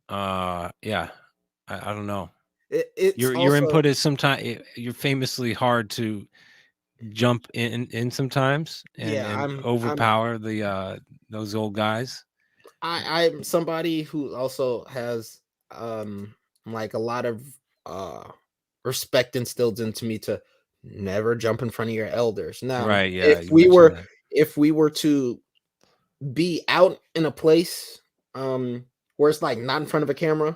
Yeah. I don't know. It's Your also input is sometimes you're famously hard to jump sometimes yeah. and I'm overpower the those old guys. I'm somebody who also has like a lot of uh respect instilled into me to never jump in front of your elders. Now, Right, yeah, you mentioned that. if we were to be out in a place where it's like not in front of a camera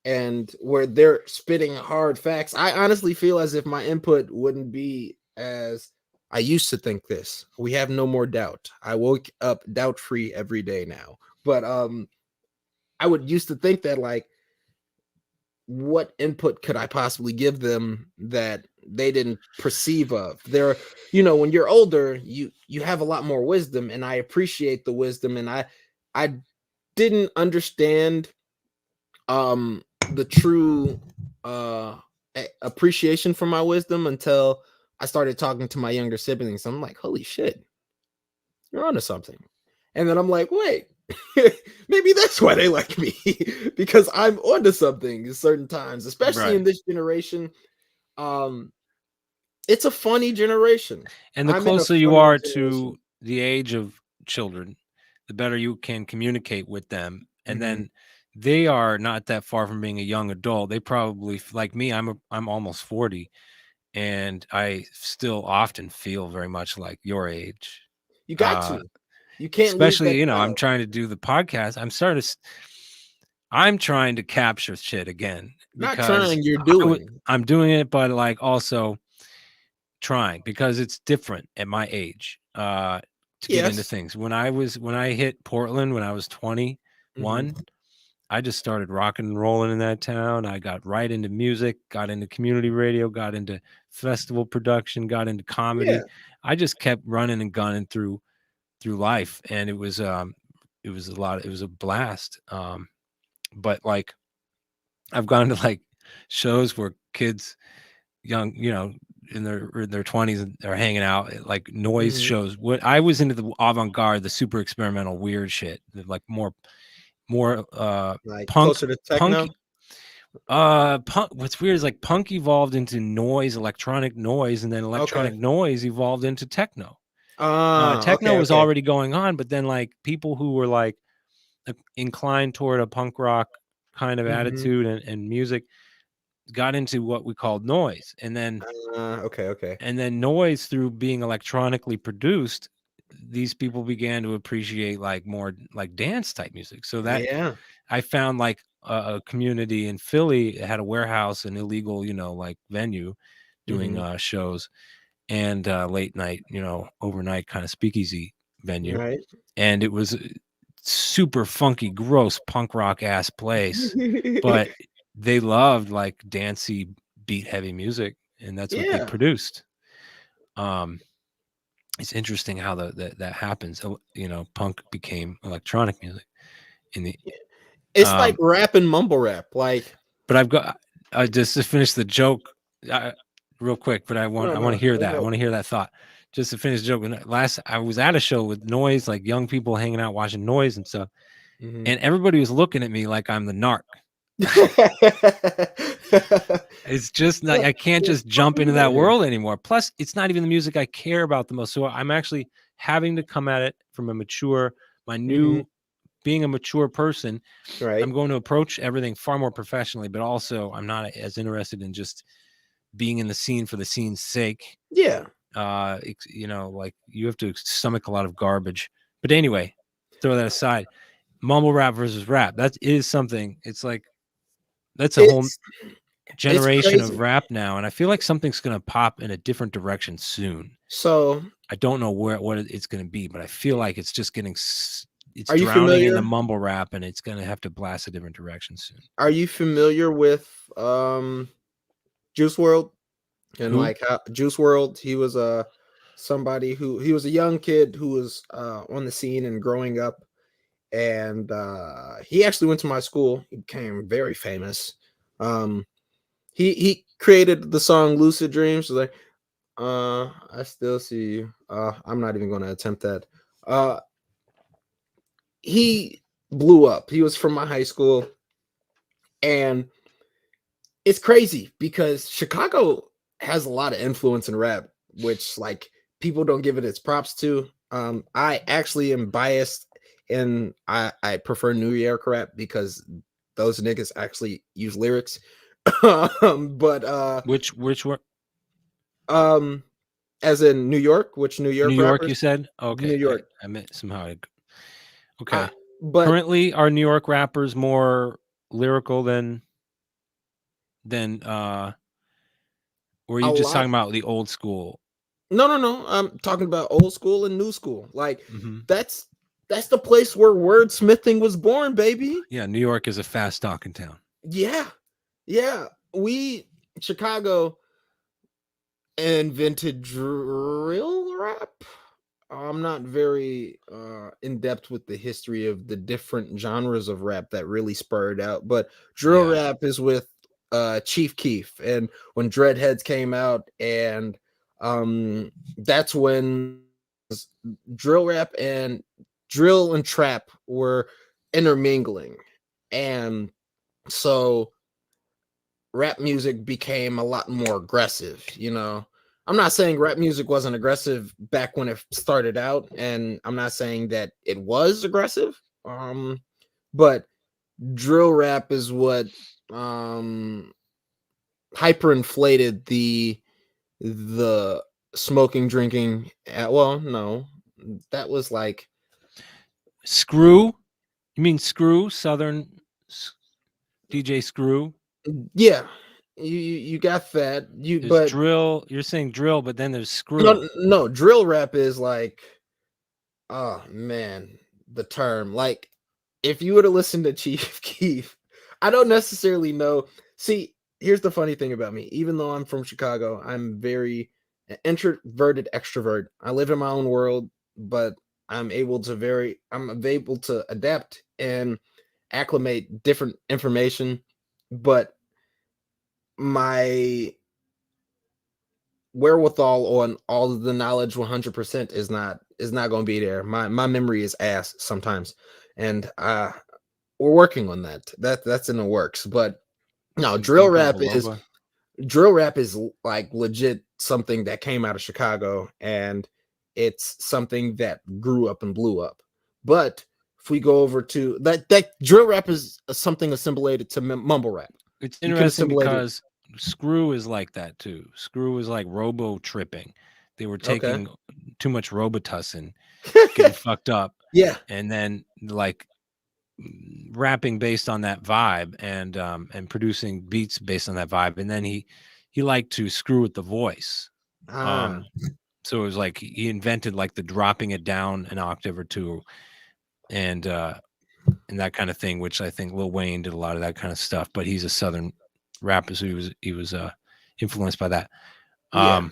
and where they're spitting hard facts, I honestly feel as if my input wouldn't be as I used to think this. We have no more doubt. I woke up doubt free every day now. But I would used to think that like what input could I possibly give them that they didn't perceive of? There, you know, when you're older, you have a lot more wisdom, and I appreciate the wisdom, and I didn't understand um the true appreciation for my wisdom until I started talking to my younger siblings. I'm like, holy shit, you're onto something. And then I'm like, wait, maybe that's why they like me because I'm onto something at certain times, especially in Right. this generation. Um, it's a funny generation. And the I'm in a closer you funny are generation. to the age of children, the better you can communicate with them. And Mhm. then they are not that far from being a young adult. They probably like me, I'm almost 40 and I still often feel very much like your age. You got Uh to. You can't lose Especially, that I'm child. trying to do the podcast. I'm trying to capture shit again. Not because trying, you're doing. I'm doing it, but like also trying because it's different at my age to get into Yes. things. When I hit Portland when I was 21, Mhm. I just started rocking and rolling in that town. I got right into music, got into community radio, got into festival production, got into Yeah. comedy. I just kept running and gunning through life, and it was it was a blast. But like I've gone to like shows where kids young, in their 20s and are hanging out at like noise Mhm. shows. What I was into the avant-garde, the super experimental weird shit, like more Like, punk closer to punk techno? punk. What's weird is like punk evolved into noise, electronic noise, and then Okay. electronic noise evolved into techno. Ah, Techno okay, was okay. already going on, but then like people who were like inclined toward a punk rock kind of Mhm. attitude and music got into what we called noise. Okay, okay. And then noise through being electronically produced, these people began to appreciate like more like dance type music. So that Yeah. I found like a community in Philly had a warehouse, an illegal, like venue doing Mhm. shows and late night, overnight kind of speakeasy venue. Right. And it was a super funky, gross punk rock ass place, but they loved like dancey, beat heavy music, and that's what they Yeah. produced. Um, it's interesting how that happens. Punk became electronic music in the It's like um, rap and mumble rap, like but I've got just to finish the joke real quick, but no, I want to no, hear go that. I ahead. want to hear that thought. Just to finish the joke. Last I was at a show with noise, like young people hanging out watching noise and stuff, Mhm. and everybody was looking at me like I'm the narc. It's just not, Look, I can't there's just jump company into that right here. world anymore. Plus, it's not even the music I care about the most. So I'm actually having to come at it from my Mhm. new being a mature person. I'm Right. going to approach everything far more professionally, but also I'm not as interested in just being in the scene for the scene's sake. Yeah. Like you have to stomach a lot of garbage. But anyway, throw that aside. Mumble rap versus rap. That is something. It's like that's a whole It's it's generation of crazy. rap now, and I feel like something's gonna pop in a different direction soon. So, I don't know what it's gonna be, but I feel like it's just it's are you drowning in the familiar mumble rap, and it's gonna have to blast a different direction soon. are you familiar with, Juice World? And, Who? like, how Juice World, he was, somebody who he was a young kid who was, on the scene and growing up, and, he actually went to my school. He became very famous. Um, he created the song "Lucid Dreams." Like, I still see you. I'm not even gonna attempt that. Uh, he blew up. He was from my high school, and it's crazy because Chicago has a lot of influence in rap, which like people don't give it its props to. I actually am biased and I prefer New York rap because those niggas actually use lyrics. But Which were um as in New York, which New New York York? rappers? You said New okay. York. I meant somehow. Uh, Okay. but Currently, are New York rappers more lyrical than or are a you just lot talking about the old school? No, no, no. I'm talking about old school and new school. Like Hmm. that's that's the place where wordsmithing was born, baby. Yeah, New York is a fast talking town. Yeah. Yeah. We Chicago invented drill rap. I'm not very in depth with the history of the different genres of rap that really spurred out, but drill Yeah. rap is with Chief Keef and when Dreadheads came out and that's when drill rap and drill and trap were intermingling. And so rap music became a lot more aggressive, you know. I'm not saying rap music wasn't aggressive back when it started out, and I'm not saying that it was aggressive. But drill rap is what um hyperinflated the smoking, drinking. Well, no, that was like Screw? You mean Screw? Southern DJ Screw? Yeah, you got that. There's But drill. You're saying drill, but then there's screw. no, drill rap is like, oh man, the term. Like, if you were to listen to Chief Keef, I don't necessarily know. See, here's the funny thing about me. Even though I'm from Chicago, I'm very introverted extrovert. I live in my own world, but I'm able to adapt and acclimate different information. But my wherewithal on all of the knowledge 100% is not going to be there. My memory is ass sometimes, and we're working on that. That's in the works. But no, Some ginkgo biloba. drill rap is like legit something that came out of Chicago, and it's something that grew up and blew up. But if we go over to that drill rap is something assimilated to mumble rap. It's You could interesting assimilate it. because screw is like that too. Screw is like robo tripping. They were Okay. taking too much Robitussin, getting fucked up, Yeah. and then like rapping based on that vibe and producing beats based on that vibe. And then he liked to screw with the voice. Ah. Um, so it was like he invented like the dropping it down an octave or two, and that kind of thing, which I think Lil Wayne did a lot of that kind of stuff. But he's a Southern rapper, so he was influenced by that. Yeah.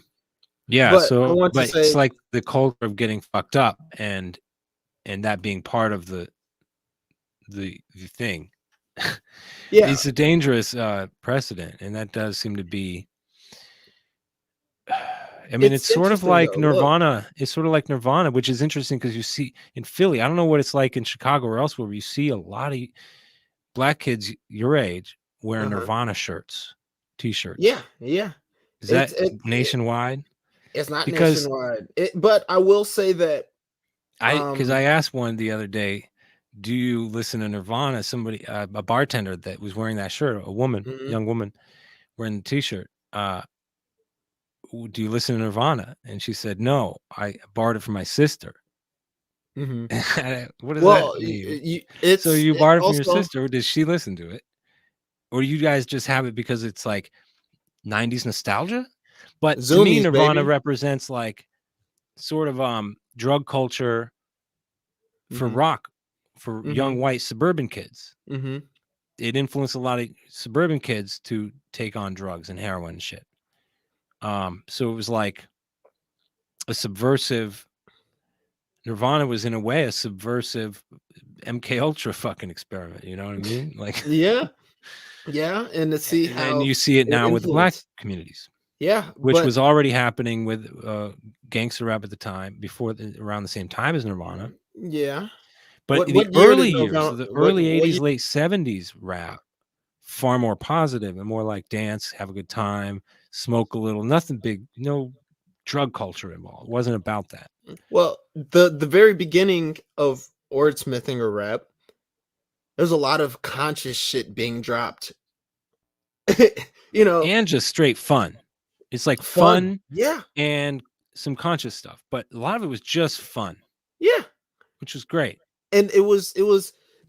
Yeah. But I So, want to but it's say, like the culture of getting fucked up and that being part of the thing. yeah, It's a dangerous precedent, and that does seem to be. I mean, it's it's sort of interesting like though. Look, Nirvana. It's sort of like Nirvana, which is interesting because you see in Philly. I don't know what it's like in Chicago or elsewhere. Where you see a lot of black kids your age wearing uh-huh. Nirvana shirts, Yeah, T-shirts. yeah. Is It's that it, it nationwide? it's not Because nationwide. But I will say that I asked one the other day, "Do you listen to Nirvana?" Somebody, a bartender that was wearing that shirt, a woman, mhm, young woman wearing the T-shirt. Do you listen to Nirvana? And she said, "No, I borrowed it from my sister." mhm. What does that Well, mean? So it's you borrowed it from your also sister. Did she listen to it, or you guys just have it because it's like 90s nostalgia? But to me, Zoomies, Nirvana baby. represents like sort of drug culture for Mhm, rock for young mhm, white suburban kids. mhm. It influenced a lot of suburban kids to take on drugs and heroin and shit. So it was like a subversive. Nirvana was in a way a subversive MK Ultra fucking experiment. You know what I mean? Like, Yeah, yeah, and to see and then how you see it it now with the black influenced. communities, Yeah, which but was already happening with gangster rap at the time before around the same time as Nirvana. yeah. But the What year early did years, November? the early What 80s, year? late 70s rap, far more positive and more like dance, have a good time, smoke a little, nothing big, no drug culture involved. It wasn't about that. Well, the very beginning of wordsmithing or rap, there's a lot of conscious shit being dropped. you know, And just straight fun. It's like fun. fun Yeah, and some conscious stuff, but a lot of it was just fun, yeah. which was great. And it was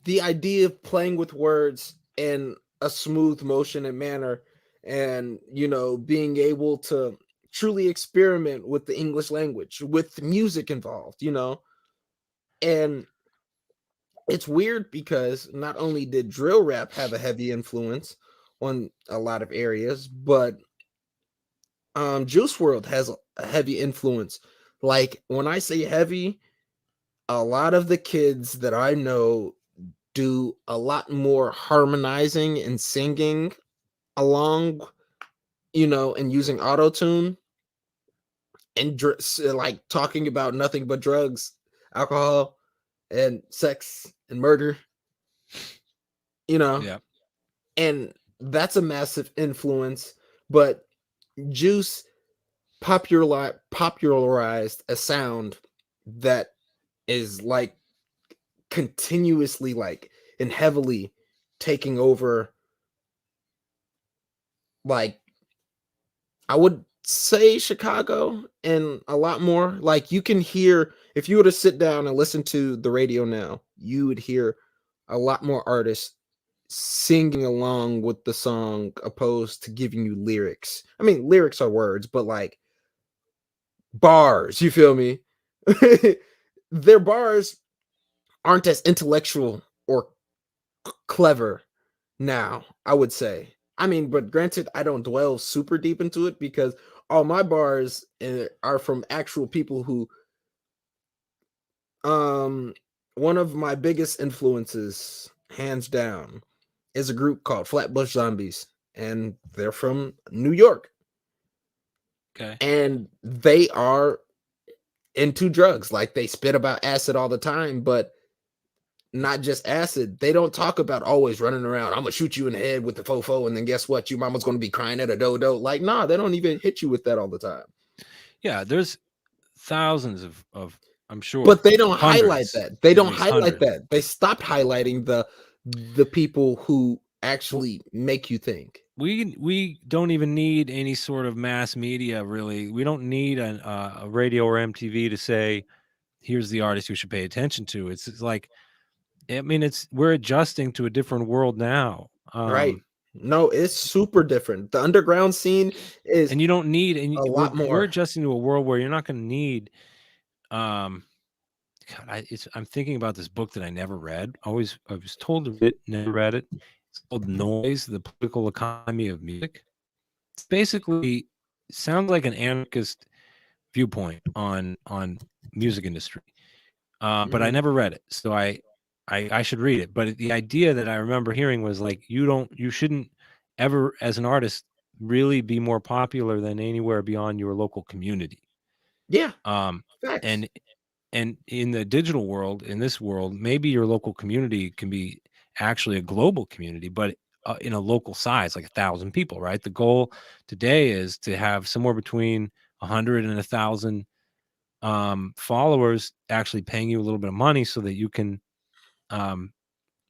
the idea of playing with words in a smooth motion and manner, and being able to truly experiment with the English language with music involved. And it's weird because not only did drill rap have a heavy influence on a lot of areas, but Juice World has a heavy influence. Like, when I say heavy, a lot of the kids that I know do a lot more harmonizing and singing along, and using auto tune and like talking about nothing but drugs, alcohol, and sex and murder, you know, Yeah. and that's a massive influence. But Juice popularized a sound that is like continuously like and heavily taking over, like, I would say Chicago, and a lot more. Like, you can hear, if you were to sit down and listen to the radio now, you would hear a lot more artists singing along with the song opposed to giving you lyrics. I mean, lyrics are words, but like bars, you feel me? Their bars aren't as intellectual or clever now, I would say. I mean, but granted, I don't dwell super deep into it because all my bars are from actual people who one of my biggest influences, hands down, is a group called Flatbush Zombies, and they're from New York. Okay. And they are into drugs. Like they spit about acid all the time, but not just acid. They don't talk about always running around. I'm gonna shoot you in the head with the fofo, and then guess what? Your mama's gonna be crying at a dodo. Like, nah, they don't even hit you with that all the time. Yeah, there's thousands of I'm But sure they don't highlight hundreds, that. They at don't least highlight hundreds. that. They stopped highlighting the people who Well, actually make you think. we don't even need any sort of mass media, really. We don't need a radio or MTV to say, here's the artist you should pay attention to. It's like, I mean, it's we're adjusting to a different world now. Right. No, it's super different. The underground scene is And you don't need, a we're lot we're more. adjusting to a world where you're not going to need. Um, God, I'm thinking about this book that I never read. I was told to read it, never read it. It's called Noise: The Political Economy of Music. It's basically sounds like an anarchist viewpoint on music industry. But I Mhm. never read it, so I should read it. But the idea that I remember hearing was like, you shouldn't ever, as an artist, really be more popular than anywhere beyond your local community. Yeah, Um, facts. and and in the digital world, in this world, maybe your local community can be actually a global community, but in a local size, like 1,000 people, right? The goal today is to have somewhere between 100 and 1,000 followers actually paying you a little bit of money so that you can um,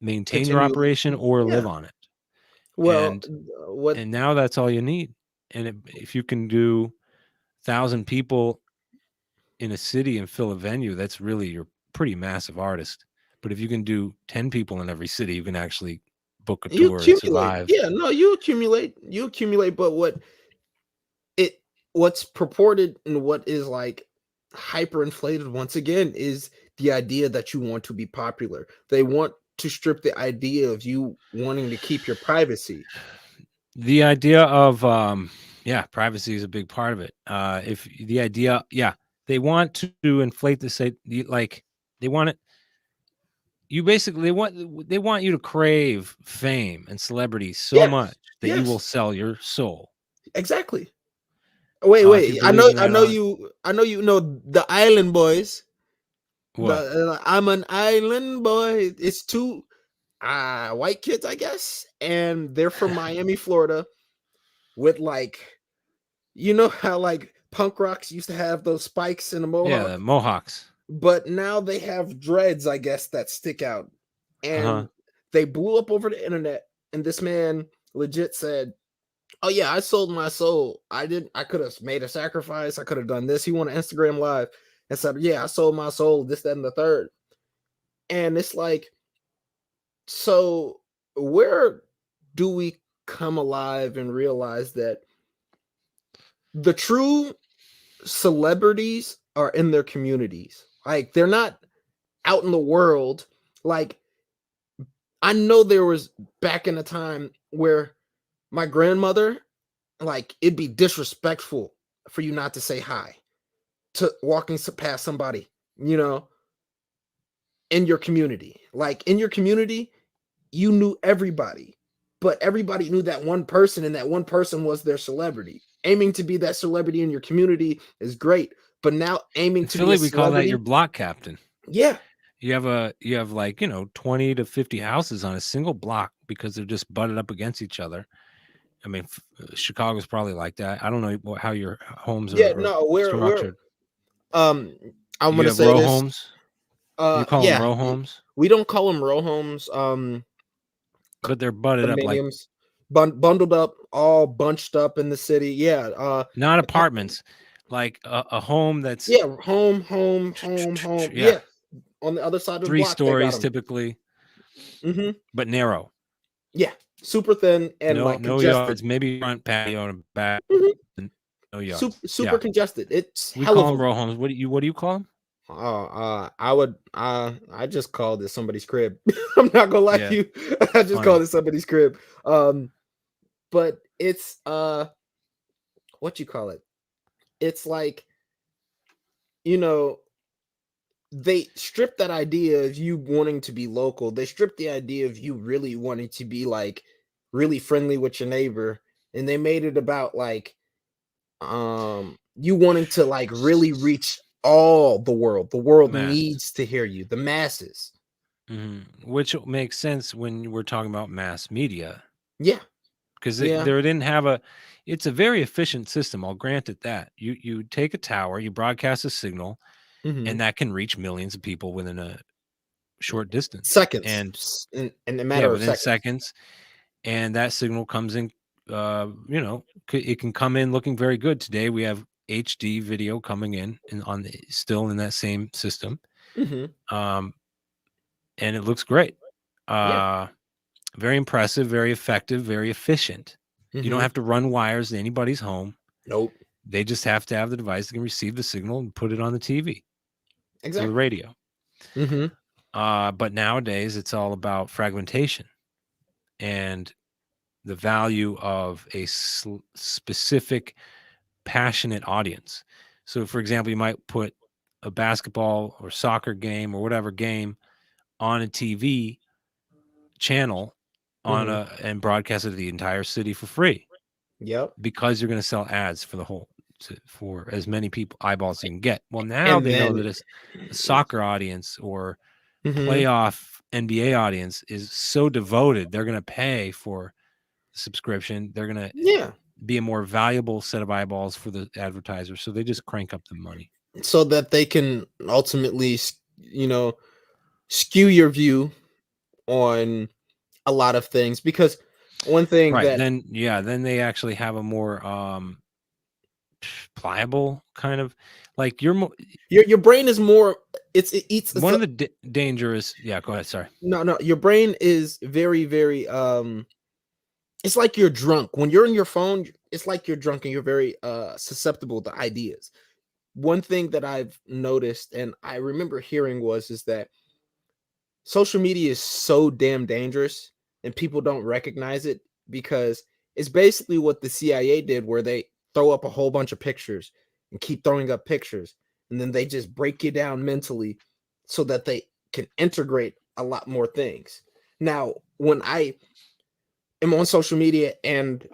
maintain your Continue. operation or live Yeah. on it. Well, And what now that's all you need. And if you can do 1,000 people in a city and fill a venue, that's really you're pretty massive artist. But if you can do 10 people in every city, you can actually book a you tour and accumulate. survive. Yeah, no, you accumulate, but it what's purported and what is like hyperinflated once again is the idea that you want to be popular. They want to strip the idea of you wanting to keep your privacy. The idea of yeah, privacy is a big part of it. If the idea, yeah, they want to inflate the say like they want it you basically they want you to crave fame and celebrity so Yes, much that you will yes, sell your soul. exactly. Wait, If you wait. believe in I that know on you. I know you know the Island Boys. what? I'm an island boy. It's two white kids, I guess, and they're from Miami, Florida, with like you know how like punk rocks used to have those spikes in the Yeah, the mohawk, Mohawks. but now they have dreads, I guess, that stick out, Uh-huh. and they blew up over the internet. And this man legit said, "Oh yeah, I sold my soul. I could have made a sacrifice. I could have done this." He went on Instagram Live and said, "Yeah, I sold my soul. This, that, and the third." And it's like, so where do we come alive and realize that the true celebrities are in their communities? Like they're not out in the world. Like I know there was back in a time where my grandmother, like it'd be disrespectful for you not to say hi to walking past somebody, you know, in your community. Like in your community, you knew everybody, but everybody knew that one person, and that one person was their celebrity. Aiming to be that celebrity in your community is great, but now aiming In to be a Philly, we call that your celebrity, block captain. yeah, You have like, 20 to 50 houses on a single block because they're just butted up against each other. I mean, Chicago's probably like that. I don't know how your homes yeah, are no, we're structured. um, I'm You gonna have say row this, homes. You call them yeah, row homes, we don't call them row homes, but they're butted up like condominiums, bundled up, all bunched up in the city, yeah, not apartments, like a home that's yeah, home, yeah, yeah, on the other side of the 3 block, they got stories them. typically, Mhm. but narrow. Yeah, super thin and like No congested. yards, maybe front patio and back, Mhm. and no Super, yards. super Yeah, congested. It's we hell call of them a. row homes. What do you call them? I would. I just called it somebody's crib. I'm not gonna lie to Yeah, you. I just funny. called it somebody's crib. But it's what you call it? It's like, you know, they stripped that idea of you wanting to be local. They stripped the idea of you really wanting to be like really friendly with your neighbor, and they made it about like you wanting to like really reach all the world. The world Mass. needs to hear you, the masses. Which makes sense when we're talking about mass media, Yeah, because they yeah. didn't have a. It's a very efficient system. I'll grant it that. You take a tower, you broadcast a signal, Hmm. and that can reach millions of people within a short distance. Seconds, And in a yeah, matter of within seconds. seconds, and that signal comes in. It can come in looking very good. Today we have HD video coming in on still in that same system, Hmm. um, and it looks great. Yeah. Uh, Very impressive, very effective, very efficient. You don't Hmm. have to run wires to anybody's home. Nope. They just have to have the device that can receive the signal and put it on the TV or the Exactly. radio. Hmm. But nowadays, it's all about fragmentation and the value of a specific, passionate audience. So, for example, you might put a basketball or soccer game or whatever game on a TV channel Hmm. and broadcast it to the entire city for free, Yep. because you're going to sell ads for for as many people eyeballs you can get. Well, now And they know then, that a soccer audience or hmm, playoff NBA audience is so devoted, they're going to pay for the subscription. They're going to yeah, be a more valuable set of eyeballs for the advertiser, so they just crank up the money. so that they can ultimately, skew your view on a lot of things. Because one thing Right. that Then they actually have a more pliable kind of, like you're your brain is more, it eats it's one a, of the dangerous. Yeah, go ahead. Sorry. no, your brain is very, very it's like you're drunk when you're in your phone. It's like you're drunk and you're very susceptible to ideas. One thing that I've noticed and I remember hearing was is that social media is so damn dangerous and people don't recognize it because it's basically what the CIA did, where they throw up a whole bunch of pictures and keep throwing up pictures, and then they just break you down mentally so that they can integrate a lot more things. Now, when I am on social media and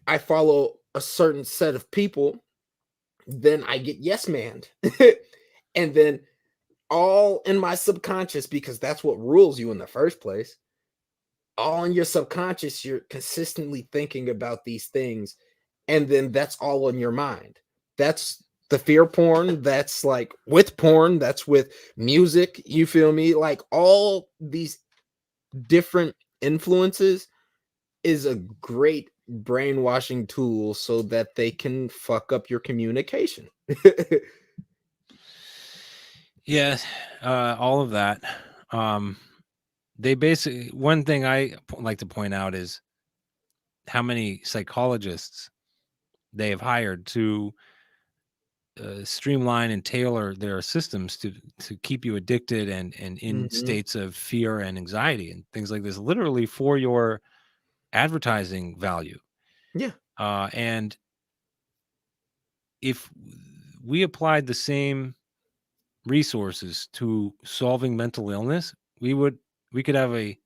I follow a certain set of people, then I get yes manned. And then all in my subconscious, because that's what rules you in the first place, all in your subconscious, you're consistently thinking about these things. And then that's all in your mind. That's the fear porn. That's like with porn. That's with music. You feel me? Like all these different influences is a great brainwashing tool so that they can fuck up your communication. Yeah, all of that. Um, they basically, one thing I like to point out is how many psychologists they have hired to streamline and tailor their systems to keep you addicted and in Mhm. states of fear and anxiety and things like this, literally for your advertising value. Yeah. And if we applied the same resources to solving mental illness, we could have a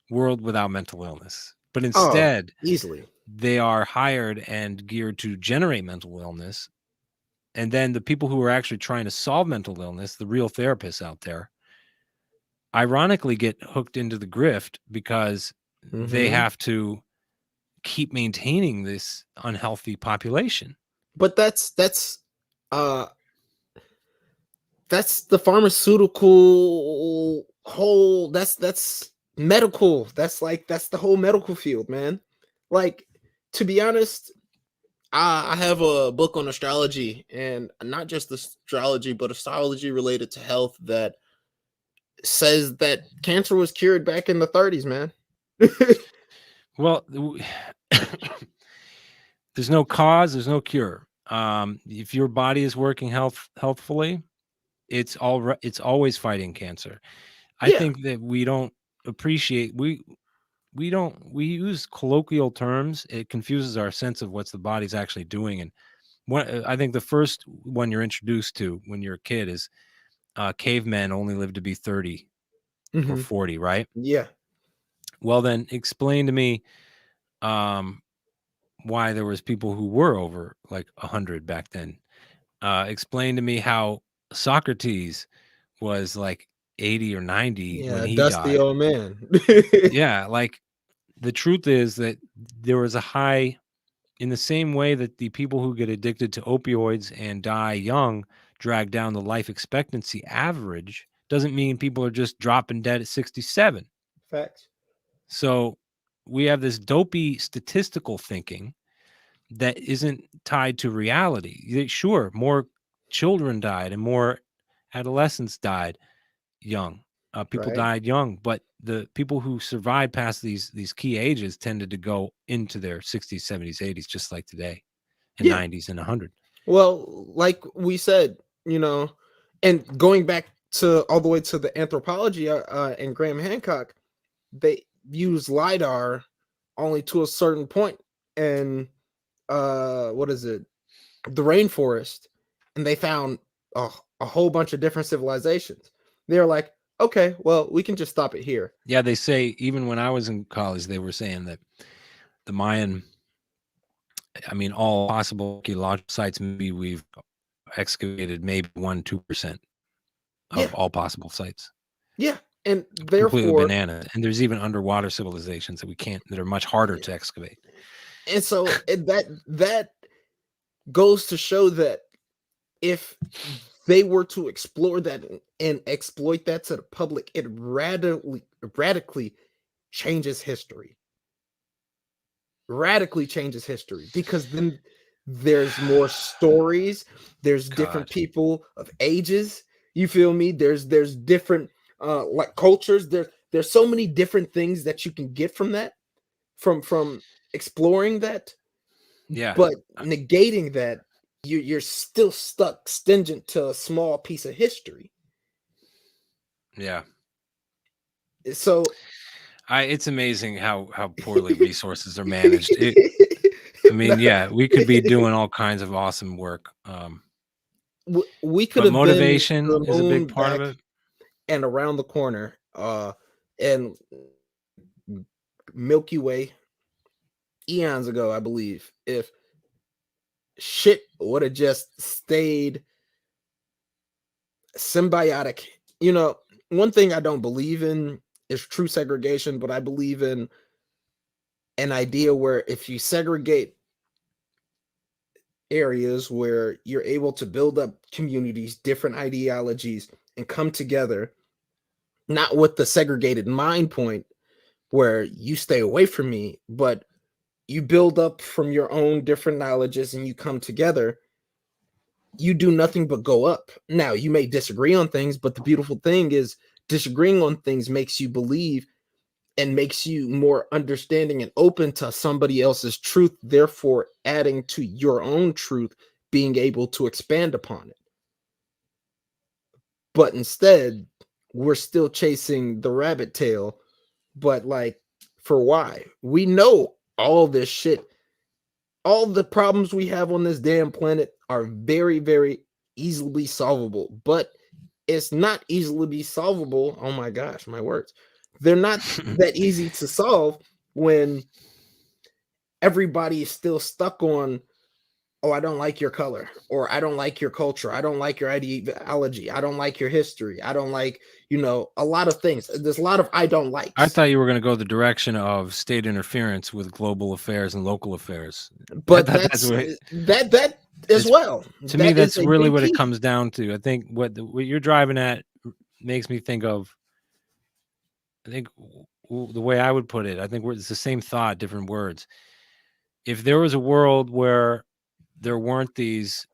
world without mental illness. But Oh, instead, easily. they are hired and geared to generate mental illness. And then the people who are actually trying to solve mental illness, the real therapists out there, ironically get hooked into the grift because they Mhm. have to keep maintaining this unhealthy population. But uh that's the pharmaceutical whole, that's medical. That's like that's the whole medical field, man. Like, to be honest, I have a book on astrology, and not just astrology, but astrology related to health, that says that cancer was cured back in the 30s, man. Well, there's no cause, there's no cure. If your body is working healthfully, it's always fighting cancer. I Yeah, think that we don't appreciate we use colloquial terms. It confuses our sense of what's the body's actually doing. And I think the first one you're introduced to when you're a kid is cavemen only lived to be 30 or hmm 40, right? yeah, Well, then explain to me um, why there was people who were over like 100 back then. Explain to me how Socrates was like 80 or 90 when yeah. he Dusty died. old man. Yeah, like the truth is that there was a high in the same way that the people who get addicted to opioids and die young drag down the life expectancy average doesn't mean people are just dropping dead at 67. Facts. So we have this dopey statistical thinking that isn't tied to reality. Sure, more children died and more adolescents died young. People Right. died young, but the people who survived past these key ages tended to go into their 60s, 70s, 80s, just like today, and Yeah. 90s and 100. Well, like we said, you know, and going back to all the way to the anthropology and Graham Hancock, they use lidar only to a certain point, and what is it, the rainforest, and they found a whole bunch of different civilizations. They're like, okay, well, we can just stop it here. Yeah, they say even when I was in college, they were saying that the Mayan, I mean, all possible archaeological sites, maybe we've excavated maybe 1-2% Yeah, of all possible sites. yeah, and Completely therefore, banana. And there's even underwater civilizations that we can't that are much harder yeah. to excavate. And so that goes to show that if they were to explore that and exploit that to the public, it radically changes history. Radically changes history because then there's more stories, there's different God. people of ages. You feel me? There's different like cultures. There's so many different things that you can get from that, from exploring that. Yeah. But negating that, you're still stuck stingent to a small piece of history. Yeah. So It's amazing how poorly resources are managed. I no, mean, yeah, we could be doing all kinds of awesome work. we could But have been to motivation the is a big moon, part of back it. and around the corner, and Milky Way eons ago, I believe, if shit would have just stayed symbiotic. You know, one thing I don't believe in is true segregation, but I believe in an idea where if you segregate areas where you're able to build up communities, different ideologies, and come together, not with the segregated mind point where you stay away from me, but you build up from your own different knowledges and you come together, you do nothing but go up. Now, you may disagree on things, but the beautiful thing is disagreeing on things makes you believe and makes you more understanding and open to somebody else's truth, therefore adding to your own truth, being able to expand upon it. But instead, we're still chasing the rabbit tail, but like, for why? We know all this shit, all the problems we have on this damn planet are very, very easily solvable, but it's not easily be solvable. Oh my gosh, my words. They're not that easy to solve when everybody is still stuck on, oh, I don't like your color, or I don't like your culture, I don't like your ideology, I don't like your history, I don't like, a lot of things. There's a lot of I don't I likes. thought you were going to go the direction of state interference with global affairs and local affairs. I But thought that's that's what that as it's well. to me. That is That's a really big what it key. comes down to. I think what you're driving at makes me think of. I think the way I would put it. I think it's the same thought, different words. If there was a world where there weren't these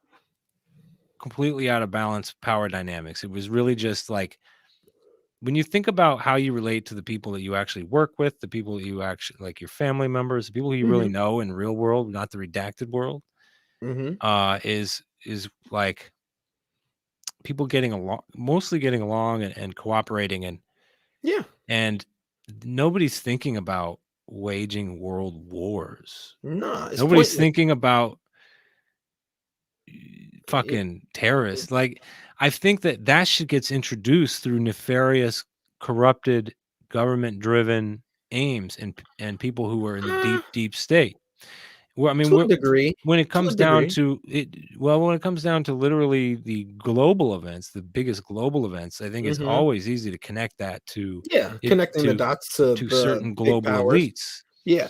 completely out of balance power dynamics, it was really just like when you think about how you relate to the people that you actually work with, the people that you actually like, your family members, the people who you really Mhm. know in real world, not the redacted world, Mhm. is like people getting along, mostly getting along and cooperating, Yeah. and nobody's thinking about waging world wars. Nah, it's Nobody's pointless. thinking about It fucking terrorists. Like, I think that that shit gets introduced through nefarious, corrupted, government-driven aims and people who are in the uh, deep state. Well, I mean, to a degree. when it To a comes down degree. to it, well, when it comes down to literally the global events, the biggest global events, I think it's Mhm. always easy to connect that to Yeah, it connecting the dots to the certain big global powers. elites. Yeah.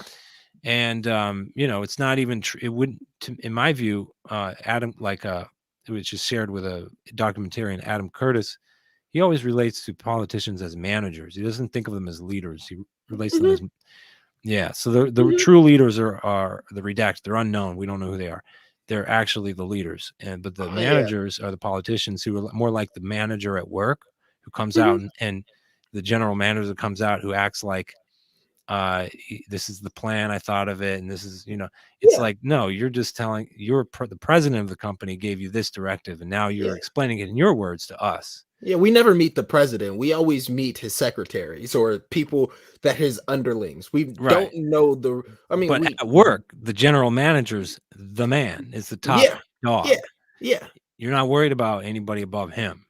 And it's not even it wouldn't in my view, Adam, like it was just shared with a documentarian, Adam Curtis. He always relates to politicians as managers. He doesn't think of them as leaders. He relates to them Mhm. as, yeah. So the Mhm. true leaders are the redacted. They're unknown. We don't know who they are. They're actually the leaders, but the Oh, yeah. managers are the politicians who are more like the manager at work, who comes out Mhm. and the general manager that comes out who acts like, this is the plan, I thought of it, and this is, it's Yeah. like, no, you're just telling, the president of the company gave you this directive, and now Yeah. you're explaining it in your words to us. Yeah, we never meet the president. We always meet his secretaries or people that his underlings. We don't Right. know the I mean, But we at work, the general manager's the man, is the top yeah. Yeah. dog. Yeah. You're not worried about anybody above him.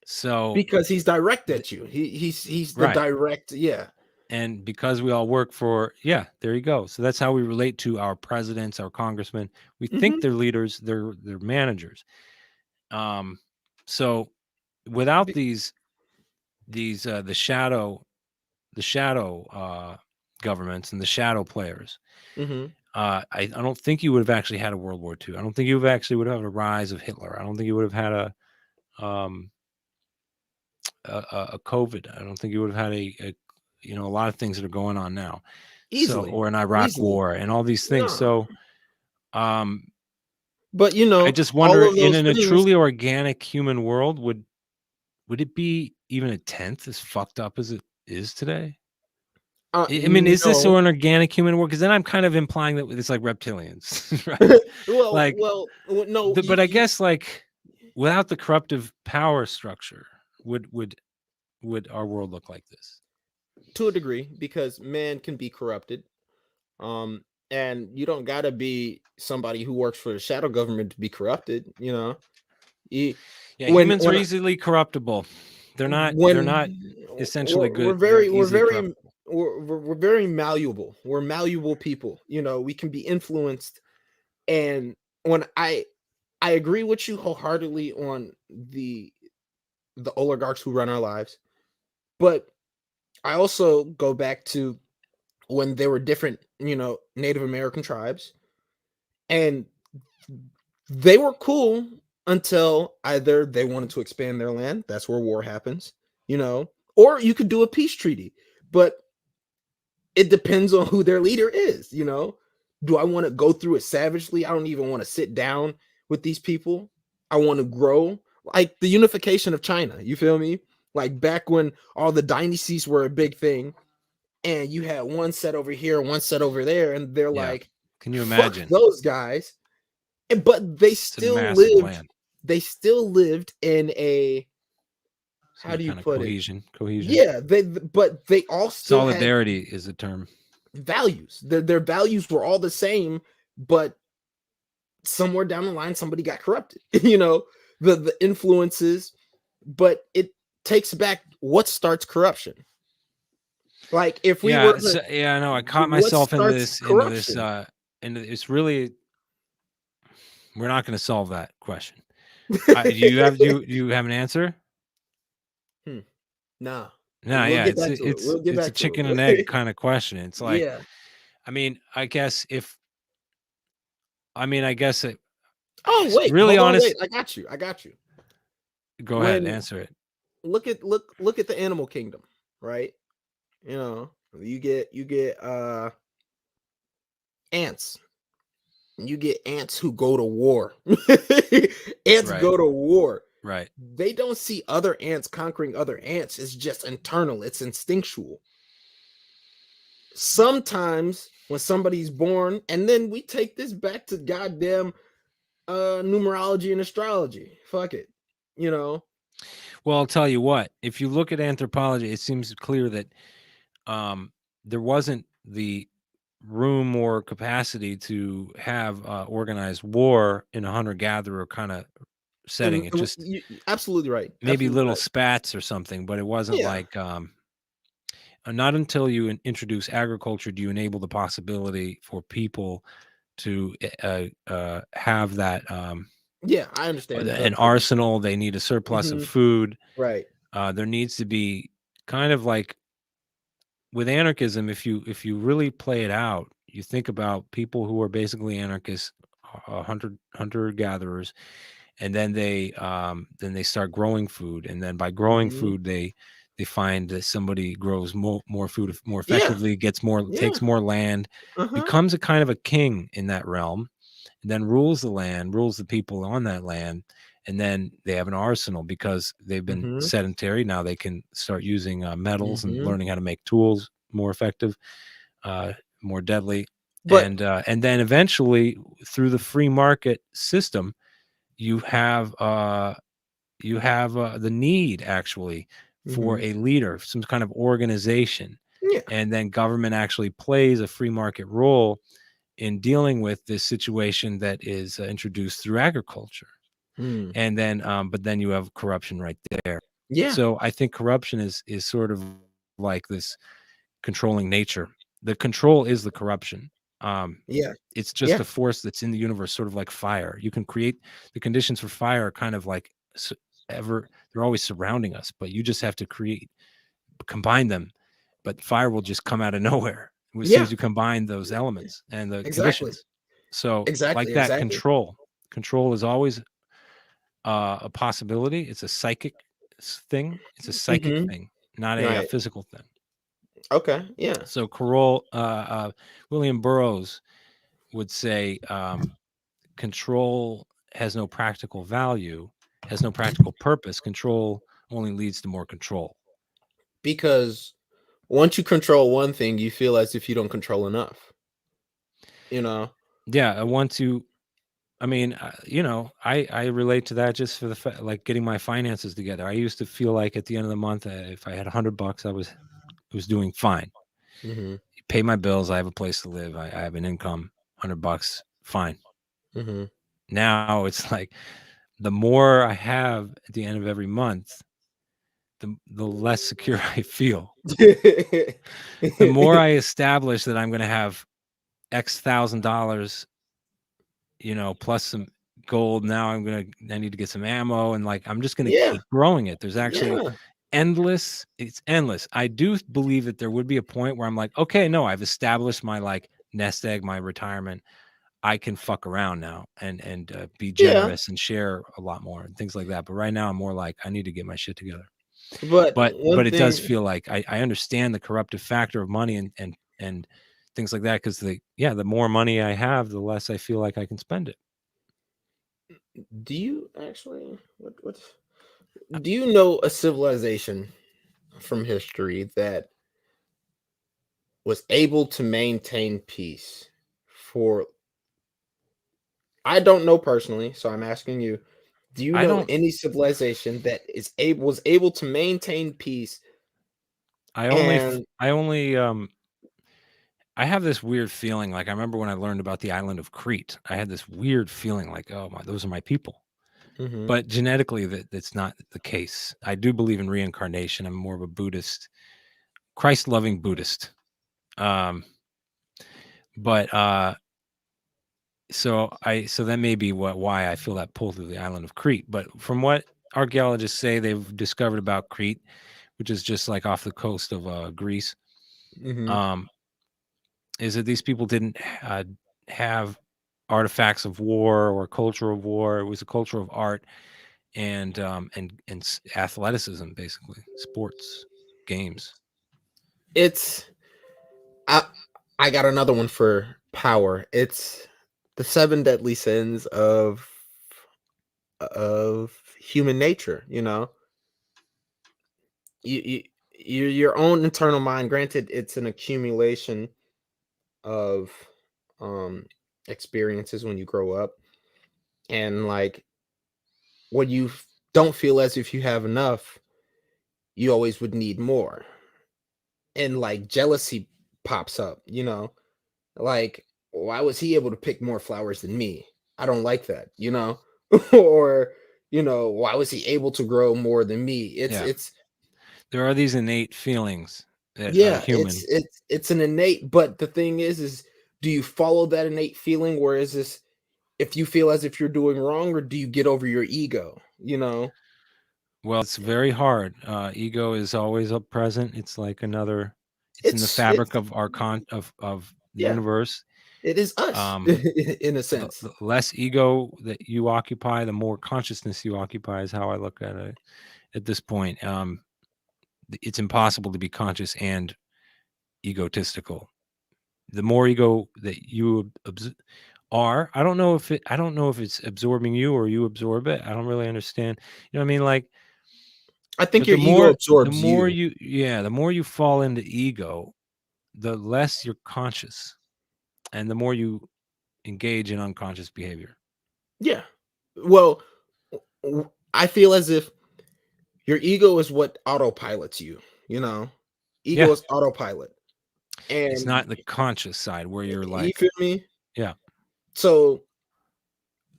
So, Because he's direct th- at you. He's the right. direct, yeah. And because we all work for, yeah, there you go. So that's how we relate to our presidents, our congressmen. We think Mhm. they're leaders, they're managers. Um, so without Be these the shadow governments and the shadow players, Mhm. I don't think you would have actually had a World War II. I don't think you have actually would have had a rise of Hitler. I don't think you would have had um a COVID. I don't think you would have had a lot of things that are going on now. So, Easily. or an Iraq Easily. war and all these things. No. So um But, I just all wonder, of those in a things truly organic human world, would it be even a tenth as fucked up as it is today? I mean, is this no. an organic human world? Because then I'm kind of implying that it's like reptilians, right? Like, No, but I guess, like, without the corruptive power structure, would our world look like this? to a degree, because man can be corrupted. Um, and you don't gotta be somebody who works for the shadow government to be corrupted, you know. You, Yeah, when humans are when easily corruptible. They're not when essentially we're good. They're very easily corruptible. we're very malleable. We're malleable people. We can be influenced. And when I agree with you wholeheartedly on the oligarchs who run our lives, but I also go back to when there were different, Native American tribes, and they were cool until either they wanted to expand their land, that's where war happens, or you could do a peace treaty. But it depends on who their leader is. Do I want to go through it savagely? I don't even want to sit down with these people. I want to grow, like the unification of China. You feel me? Like back when all the dynasties were a big thing, and you had one set over here, one set over there, and they're Yeah. like, Can you fuck imagine? those guys. But they It's a still massive lived, land. in a, how Some do you kind of put it? cohesion. Yeah, but they all still had Solidarity is a term. values. Their values were all the same, but somewhere down the line somebody got corrupted. The influences, but it takes back what starts corruption. Like if we were Yeah, to, so, yeah, I know. I caught what myself starts into this, corruption? and it's really, we're not going to solve that question. Do you have an answer? Hmm, nah. No, We'll yeah, get it's back to it. it's We'll get it's a back to chicken and egg it. kind of question. It's like, Yeah. I mean, I guess if I guess it Oh, wait, really hold on, wait. honest. I got you. I got you. Go ahead, When answer it. look at the animal kingdom, right? You get ants. You get ants who go to war. Ants Right, go to war. Right. They don't see other ants conquering other ants. It's just internal, it's instinctual. Sometimes when somebody's born, and then we take this back to goddamn numerology and astrology. Fuck it. You know? Well, I'll tell you what, if you look at anthropology, it seems clear that there wasn't the room or capacity to have organized war in a hunter-gatherer kind of setting. It just Absolutely right. maybe Absolutely little right. spats or something, but it wasn't Yeah. like not until you introduce agriculture do you enable the possibility for people to have that Yeah, I understand an the arsenal. They need a surplus of Mhm. food. Right. There needs to be kind of like with anarchism, if you really play it out, you think about people who are basically anarchists, hunter gatherers, and then they start growing food, and then by growing Mhm. food, they find that somebody grows more food more Yeah. effectively, Yeah. takes more land, Uh-huh. becomes a kind of a king in that realm, and then rules the land, rules the people on that land, and then they have an arsenal because they've been Mhm. sedentary. Now they can start using metals and Mhm. learning how to make tools more effective, uh, more deadly, But and then eventually through the free market system, you have the need actually for Mhm. a leader, some kind of organization, Yeah. and then government actually plays a free market role in dealing with this situation that is introduced through agriculture. Mm. And then, but then you have corruption right there. Yeah. So I think corruption is sort of like this controlling nature. The control is the corruption. Um, Yeah. it's just Yeah. a force that's in the universe, sort of like fire. You can create the conditions for fire, kind of like ever. They're always surrounding us, but you just have to combine them. But fire will just come out of nowhere as soon Yeah. as you combine those elements and the Exactly. conditions. So, like Exactly. that Exactly. control is always a possibility. It's a psychic thing. It's a psychic Mhm. thing, not a Right. physical thing. Okay. Yeah. So Carol, William Burroughs would say control has no practical value, has no practical purpose. Control only leads to more control. Because once you control one thing, you feel as if you don't control enough. You know? Yeah, I want to. I mean, I relate to that just for the like getting my finances together. I used to feel like at the end of the month, if I had $100, I was doing fine. Mhm. Pay my bills. I have a place to live. I have an income. $100, fine. Mhm. Now it's like the more I have at the end of every month, the less secure I feel. The more I establish that I'm going to have X $1,000, plus some gold. Now I need to get some ammo, and like I'm just going to Yeah. keep growing it. There's actually Yeah. it's endless. I do believe that there would be a point where I'm like, okay, no, I've established my like nest egg, my retirement. I can fuck around now and be Yeah. generous and share a lot more and things like that. But right now, I'm more like I need to get my shit together. But But one it does thing feel like I understand the corruptive factor of money and things like that because the more money I have, the less I feel like I can spend it. do you actually what do you know a civilization from history that was able to maintain peace for I don't know personally, so I'm asking you, do you I know don't. any civilization that is able was able to maintain peace and I only I have this weird feeling. Like I remember when I learned about the island of Crete, I had this weird feeling like, oh my, those are my people. Mhm. But genetically, that's not the case. I do believe in reincarnation. I'm more of a Buddhist, Christ-loving Buddhist. Um, but so that may be why I feel that pull through the island of Crete. But from what archaeologists say they've discovered about Crete, which is just like off the coast of Greece, Mhm. um, is that these people didn't have artifacts of war or culture of war. It was a culture of art and athleticism, basically sports, games. It's I I got another one for power. It's the seven deadly sins of of human nature, you know. You your own internal mind, granted it's an accumulation of um experiences when you grow up, and like when you don't feel as if you have enough, you always would need more. And like jealousy pops up, you know, like, why was he able to pick more flowers than me? I don't like that, you know. Or, you know, why was he able to grow more than me? Yeah. It's There are these innate feelings that are Yeah, it's human. it's an innate, but the thing is do you follow that innate feeling, where is this, if you feel as if you're doing wrong, or do you get over your ego, you know? Well, it's very hard. Ego is always up present. It's like another. It's in the It's fabric of our of the yeah, universe. it is us Um, in a the sense. less ego that you occupy, the more consciousness you occupy. Is how I look at it at this point. It's impossible to be conscious and egotistical. The more ego that you are, I don't know if it's absorbing you or you absorb it. I don't really understand. You know what I mean? Like, I think but your ego the absorbs more you. you, yeah, the more you fall into ego, the less you're conscious, and the more you engage in unconscious behavior. Yeah. Well, I feel as if your ego is what autopilots you, you know? Ego Yeah, is autopilot. it's And not the conscious side where you're you like, feel me? yeah, So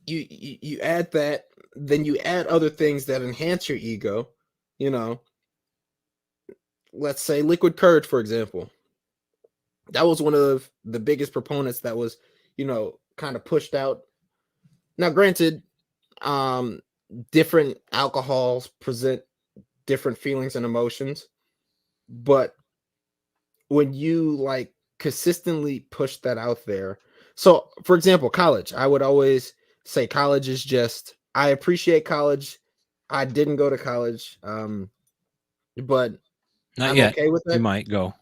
you add that, then you add other things that enhance your ego, you know. Let's say liquid courage, for example. That was one of the biggest proponents that was, you know, kind of pushed out. Now, granted, um, different alcohols present different feelings and emotions, but when you like consistently push that out there. So, for example, college, I would always say college is just, I appreciate college. I didn't go to college, but not I'm yet. okay with You that. might go.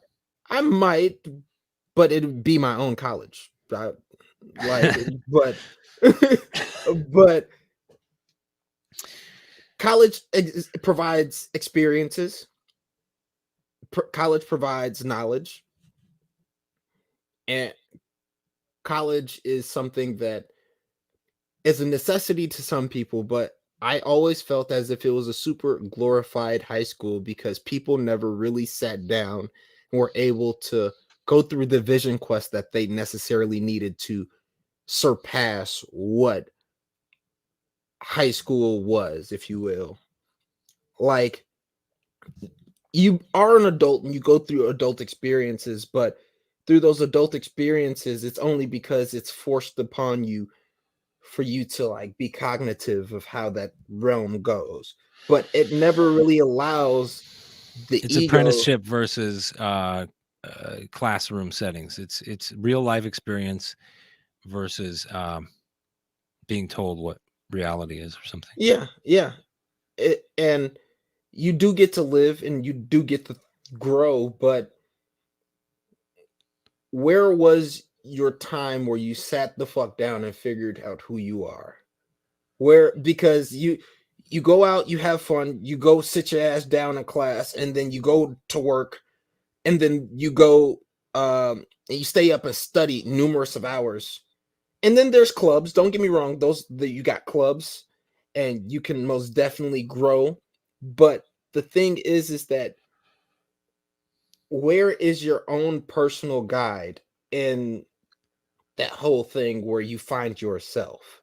I might, but it'd be my own college. Like, but but college provides experiences. College provides knowledge, and college is something that is a necessity to some people, but I always felt as if it was a super glorified high school because people never really sat down and were able to go through the vision quest that they necessarily needed to surpass what high school was, if you will. Like, you are an adult and you go through adult experiences, but through those adult experiences, it's only because it's forced upon you for you to like be cognitive of how that realm goes, but it never really allows the It's ego. apprenticeship versus classroom settings. It's real life experience versus being told what reality is or something. Yeah, yeah. And you do get to live and you do get to grow, but where was your time where you sat the fuck down and figured out who you are? Where, because you go out, you have fun, you go sit your ass down in class, and then you go to work, and then you go and you stay up and study numerous of hours. And then there's clubs, don't get me wrong, those that you got clubs and you can most definitely grow. But the thing is that where is your own personal guide in that whole thing where you find yourself,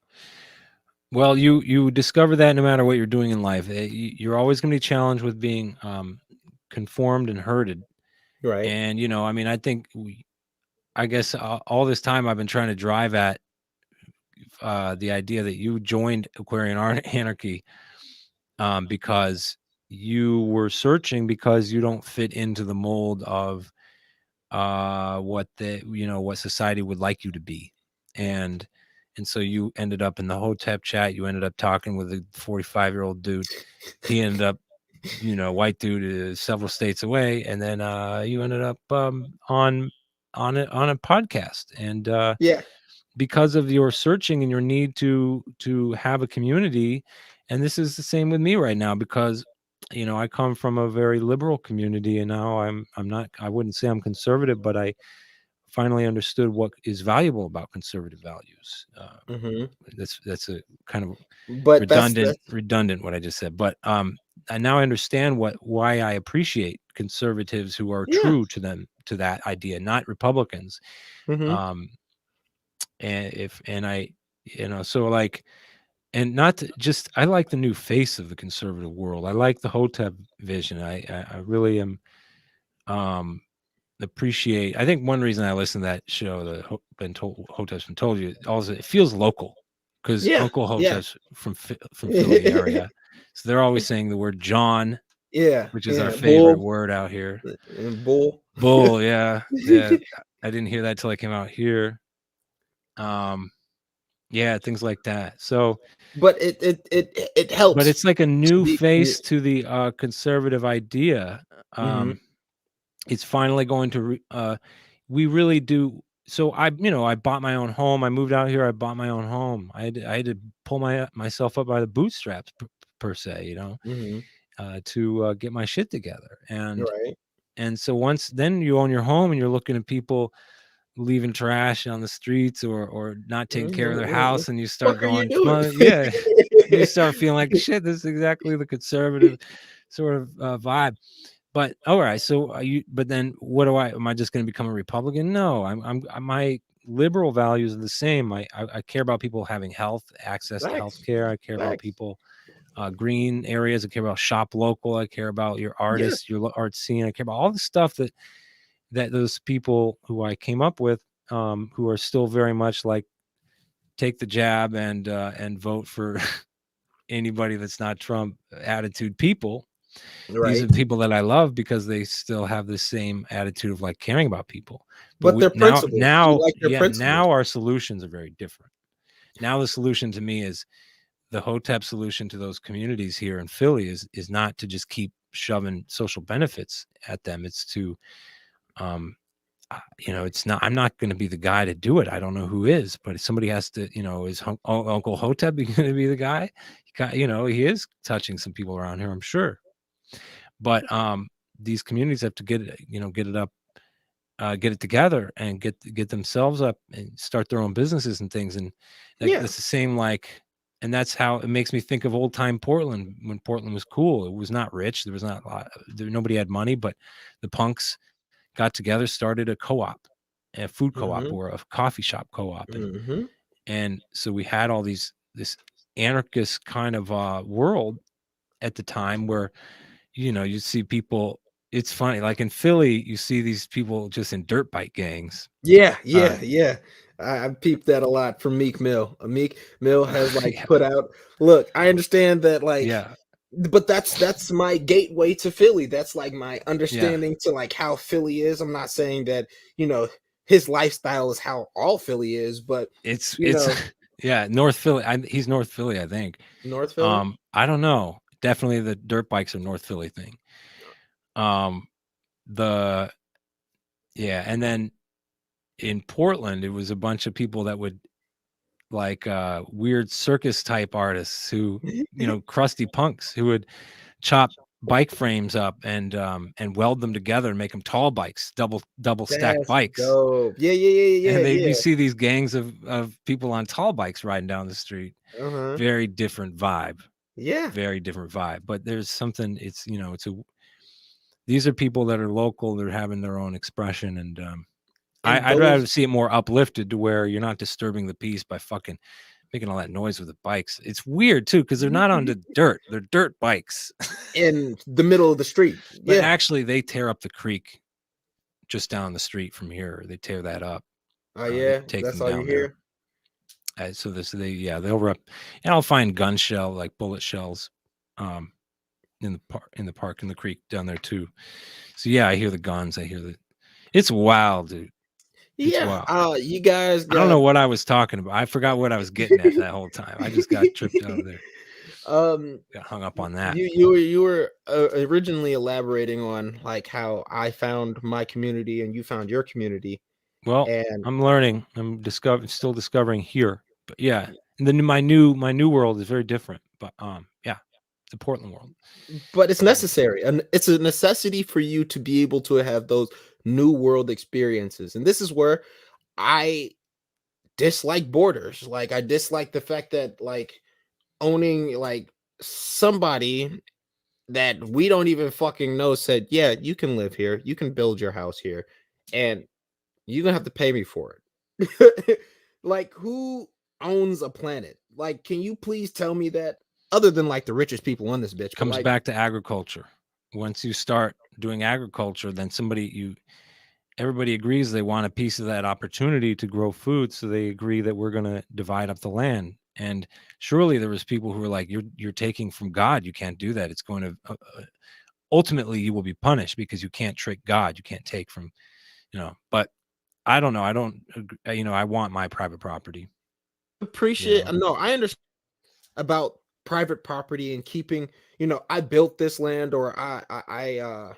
Well, you discover that no matter what you're doing in life, you're always going to be challenged with being conformed and herded. right? And you know, I mean, I guess all this time I've been trying to drive at the idea that you joined Aquarian Anarchy because you were searching because you don't fit into the mold of what the what society would like you to be, and so you ended up in the hotep chat. You ended up talking with a 45-year-old dude. He ended up, white dude, several states away, and then you ended up on a podcast, and Yeah. because of your searching and your need to have a community. And this is the same with me right now, because I come from a very liberal community, and now I'm not, I wouldn't say I'm conservative, but I finally understood what is valuable about conservative values. Mhm. That's a kind of But that's redundant what I just said, but and now I understand why I appreciate conservatives who are yeah. true to them, to that idea, not Republicans. Mhm. um and if and I so like, and not to just, I like the new face of the conservative world. I like the Hotep vision. I really am, um appreciate. I think one reason I listen to that show, the Hotep's Been Told You, also it feels local, because Yeah. Uncle Yeah. Hotep's from Philly area, so they're always saying the word John, Yeah. which is our Yeah. favorite Bull word out here. and bull. Bull, yeah, yeah. I didn't hear that till I came out here. Um, yeah, things like that. So, But it but helps it's like a to new be face to the conservative idea. Mhm. It's finally going to we really do. So I bought my own home. I moved out here, I bought my own home. I had to pull myself up by the bootstraps, per se, Mhm. to get my shit together. Right. And so once then you own your home, and you're looking at people leaving trash on the streets, or not taking care of their Mhm. house, and you start Fuck are you going, doing? yeah, you start feeling like shit. This is exactly the conservative sort of vibe. But all right, so but then what do am I just going to become a Republican? No, my liberal values are the same. I care about people having access to health Facts. care. I care about Facts. people, green areas. I care about shop local. I care about your Yeah. artists, your art scene. I care about all the stuff that those people who I came up with, who are still very much like, take the jab and vote for anybody that's not Trump attitude people. These are Right. the people that I love, because they still have the same attitude of like caring about people. But But we they're principles. You like their principles. now our solutions are very different. Now the solution to me is, the Hotep solution to those communities here in Philly is not to just keep shoving social benefits at them. It's to, um, it's not. I'm not going to be the guy to do it. I don't know who is, but if somebody has to. Is Uncle Hotep going to be the guy? He is touching some people around here, I'm sure. But these communities have to get it, get it up, get it together, and get themselves up, and start their own businesses and things. And Yeah. that's the same, like, and that's how it makes me think of old time Portland, when Portland was cool. It was not rich. There was not a lot. Nobody had money, but the punks got together, started a co-op, a food co-op, Mhm. or a coffee shop co-op, Mhm. and so we had all this anarchist kind of world at the time, where you see people. It's funny, like in Philly, you see these people just in dirt bike gangs. Yeah, Uh, yeah, yeah. I've peeped that a lot from Meek Mill. Meek Mill has, like, yeah, put out look, I understand that, like yeah, but that's my gateway to Philly. That's, like, my yeah. understanding to, like, how Philly is. I'm not saying that, you know, his lifestyle is how all Philly is, but, you It's know yeah, North Philly. He's North Philly, I think. North Philly? I don't know. Definitely the dirt bikes are North Philly thing. Um, the Yeah, and then in Portland, it was a bunch of people that would, like, weird circus type artists who, crusty punks who would chop bike frames up and weld them together and make them tall bikes, double stacked That's bikes. dope. Yeah, yeah, yeah, And yeah, you yeah. see these gangs of people on tall bikes riding down the street. Uh-huh. Very different vibe. Yeah, Very different vibe. But there's something. These are people that are local. They're having their own expression, and and I'd rather those see it more uplifted, to where you're not disturbing the peace by fucking making all that noise with the bikes. It's weird too, because they're not on the dirt. They're dirt bikes. in the middle of the street. But Yeah. actually, they tear up the creek just down the street from here. They tear that up. Oh, They yeah? take That's them all you down there. hear? So they'll rep, and I'll find gun shell, like bullet shells, um, in the park in the creek down there too. So yeah, I hear the guns. I hear the. It's wild, dude. It's Yeah, wild. you guys I don't know got what I was talking about. I forgot what I was getting at that whole time. I just got tripped out of there. um, Got hung up on that. you were, originally elaborating on, like, how I found my community and you found your community, Well, And I'm learning. I'm still discovering here. But yeah, and then my new world is very different. But yeah, the Portland world. but it's Very necessary, and it's a necessity for you to be able to have those new world experiences. And this is where I dislike borders. Like, I dislike the fact that, like, owning, like, somebody that we don't even fucking know said, "Yeah, you can live here. You can build your house here, and you're gonna have to pay me for it." Like, who owns a planet? Like, can you please tell me that? Other than, like, the richest people on this bitch, but, comes like, back to agriculture. Once you start doing agriculture, then everybody agrees they want a piece of that opportunity to grow food, so they agree that we're going to divide up the land. And surely there was people who were like, you're taking from God, you can't do that. It's going to ultimately you will be punished because you can't trick God, you can't take from, but I don't know, I don't I want my private property, you appreciate, know. no, I understand about private property and keeping, I built this land, or I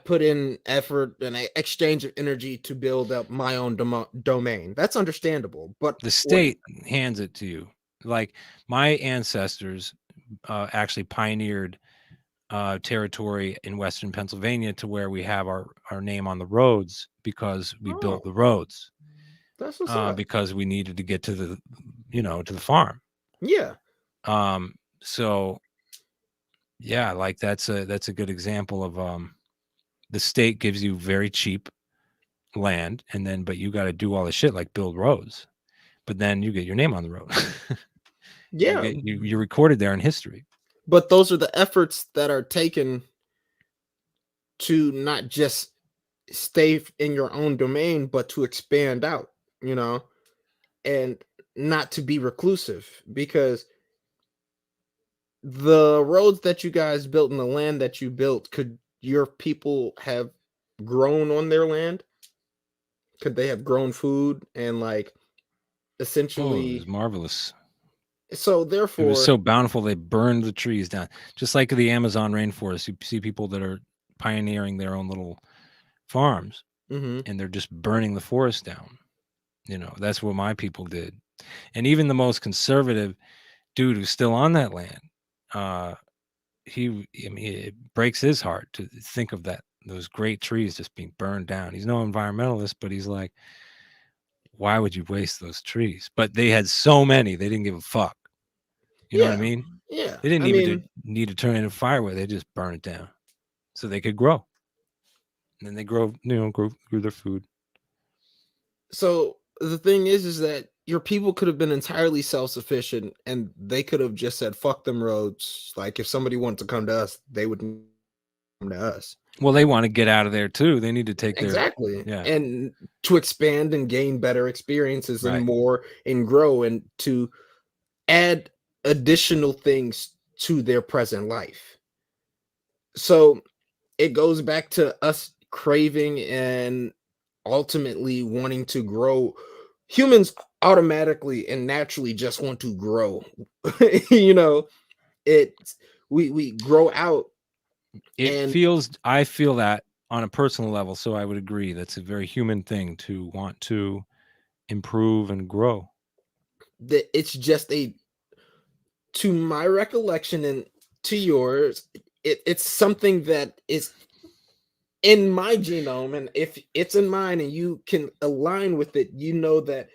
put in effort and a exchange of energy to build up my own domain. That's understandable. But The what? state hands it to you. Like my ancestors actually pioneered territory in Western Pennsylvania to where we have our name on the roads because we built Oh, the roads, that's what's up. because we needed to get to the farm. Yeah, So yeah, like that's a good example of the state gives you very cheap land, and then but you got to do all the shit like build roads, but then you get your name on the road. yeah. You're recorded there in history. But those are the efforts that are taken to not just stay in your own domain, but to expand out, you know, and not to be reclusive, because the roads that you guys built and the land that you built, could your people have grown on their land? Could they have grown food and, like, Oh, it was essentially, marvelous. so It was therefore, so bountiful they burned the trees down. Just like the Amazon rainforest, you see people that are pioneering their own little farms mhm, and they're just burning the forest down. That's what my people did. And even the most conservative dude who's still on that land, uh, I mean, it breaks his heart to think of those great trees just being burned down. He's no environmentalist, but he's like, why would you waste those trees? But they had so many, they didn't give a fuck. You know what I yeah, mean? yeah. They didn't I even mean, need to turn it into firewood. They just burn it down so they could grow. And then they grew their food. so the thing is that your people could have been entirely self-sufficient, and they could have just said, "Fuck them roads." Like, if somebody wanted to come to us, they would come to us. Well, they want to get out of there too. They need to take their, Exactly. yeah, And to expand and gain better experiences and right. more and grow and to add additional things to their present life. So it goes back to us craving and ultimately wanting to grow. Humans automatically and naturally just want to grow. you know, it's we grow out. And I feel that on a personal level. So I would agree. That's a very human thing to want to improve and grow. that it's just a, to my recollection and to yours, it's something that is in my genome, and if it's in mine and you can align with it, you know that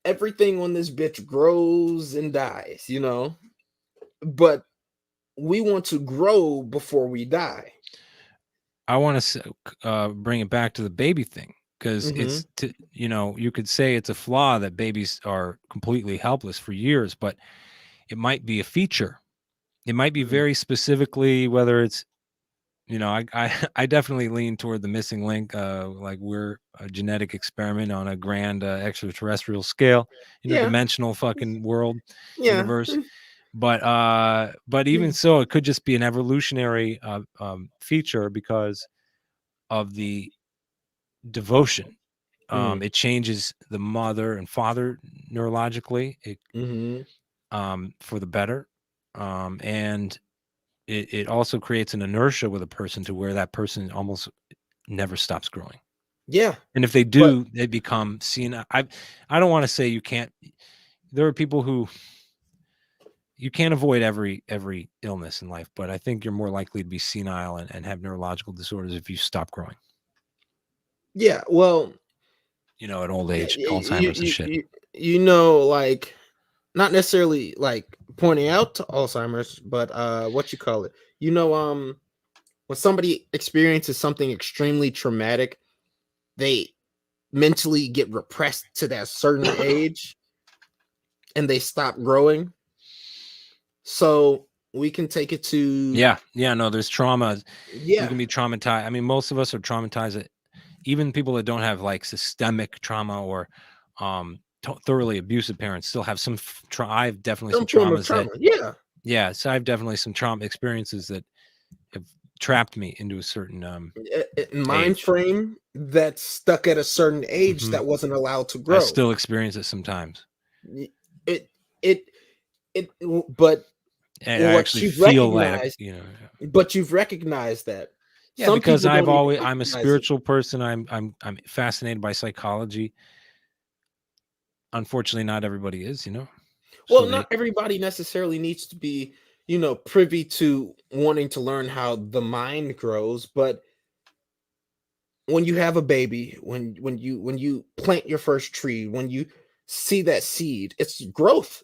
everything on this bitch grows and dies, but we want to grow before we die. I want to bring it back to the baby thing because Hmm. you could say it's a flaw that babies are completely helpless for years, but it might be a feature. It might be very specifically whether it's, I I definitely lean toward the missing link, like we're a genetic experiment on a grand extraterrestrial scale, Yeah, interdimensional fucking world, yeah, universe. But even so, it could just be an evolutionary feature because of the devotion. mm, It changes the mother and father neurologically, hmm, for the better, and it also creates an inertia with a person to where that person almost never stops growing. Yeah, And if they but do, they become senile. I don't want to say you can't. There are people who you can't avoid every illness in life, but I think you're more likely to be senile and have neurological disorders if you stop growing. yeah, well, At old age, you Alzheimer's and you shit. you, you know, like not necessarily like pointing out to Alzheimer's, but what you call it? You know, when somebody experiences something extremely traumatic, they mentally get repressed to that certain age and they stop growing. So we can take it to Yeah, no, there's trauma. You yeah, can be traumatized. I mean, most of us are traumatized. Even people that don't have like systemic trauma or thoroughly abusive parents still have some. I have definitely some some form of traumas that. trauma. Yeah. Yeah, so I have definitely some trauma experiences that have trapped me into a certain Mind age. frame that's stuck at a certain age Hmm. that wasn't allowed to I grow. still experience it sometimes, It it but and I what actually you've feel like recognized, yeah. but you've recognized that Yeah, some because people don't even I'm a recognize it. spiritual person. I'm fascinated by psychology. Unfortunately, not everybody is. So Well, they not everybody necessarily needs to be, privy to wanting to learn how the mind grows, but when you have a baby, when you plant your first tree, when you see that seed, it's growth,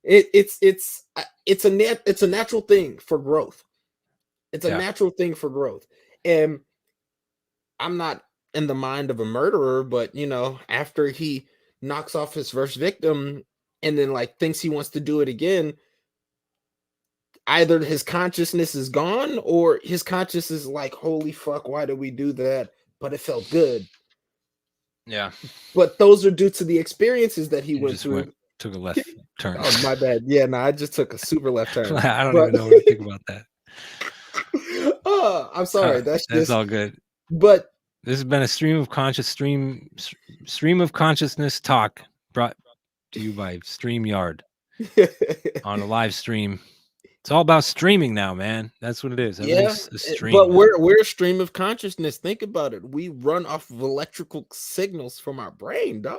it's a natural thing for growth. It's a yeah. natural thing for growth. And I'm not in the mind of a murderer, but after he knocks off his first victim and then like thinks he wants to do it again, either his consciousness is gone or his conscious is like, holy fuck, why did we do that? But it felt good. Yeah, But those are due to the experiences that he you went just through. took a left turn. Oh, my bad. Yeah, no, I just took a super left turn. I don't But even know what to think about that. oh, I'm sorry. That's That's just all good. but This has been a stream of consciousness talk brought to you by StreamYard on a live stream. It's all about streaming now, man. That's what it is. yeah, Everything's a but stream now. we're a stream of consciousness. Think about it. We run off of electrical signals from our brain, dog.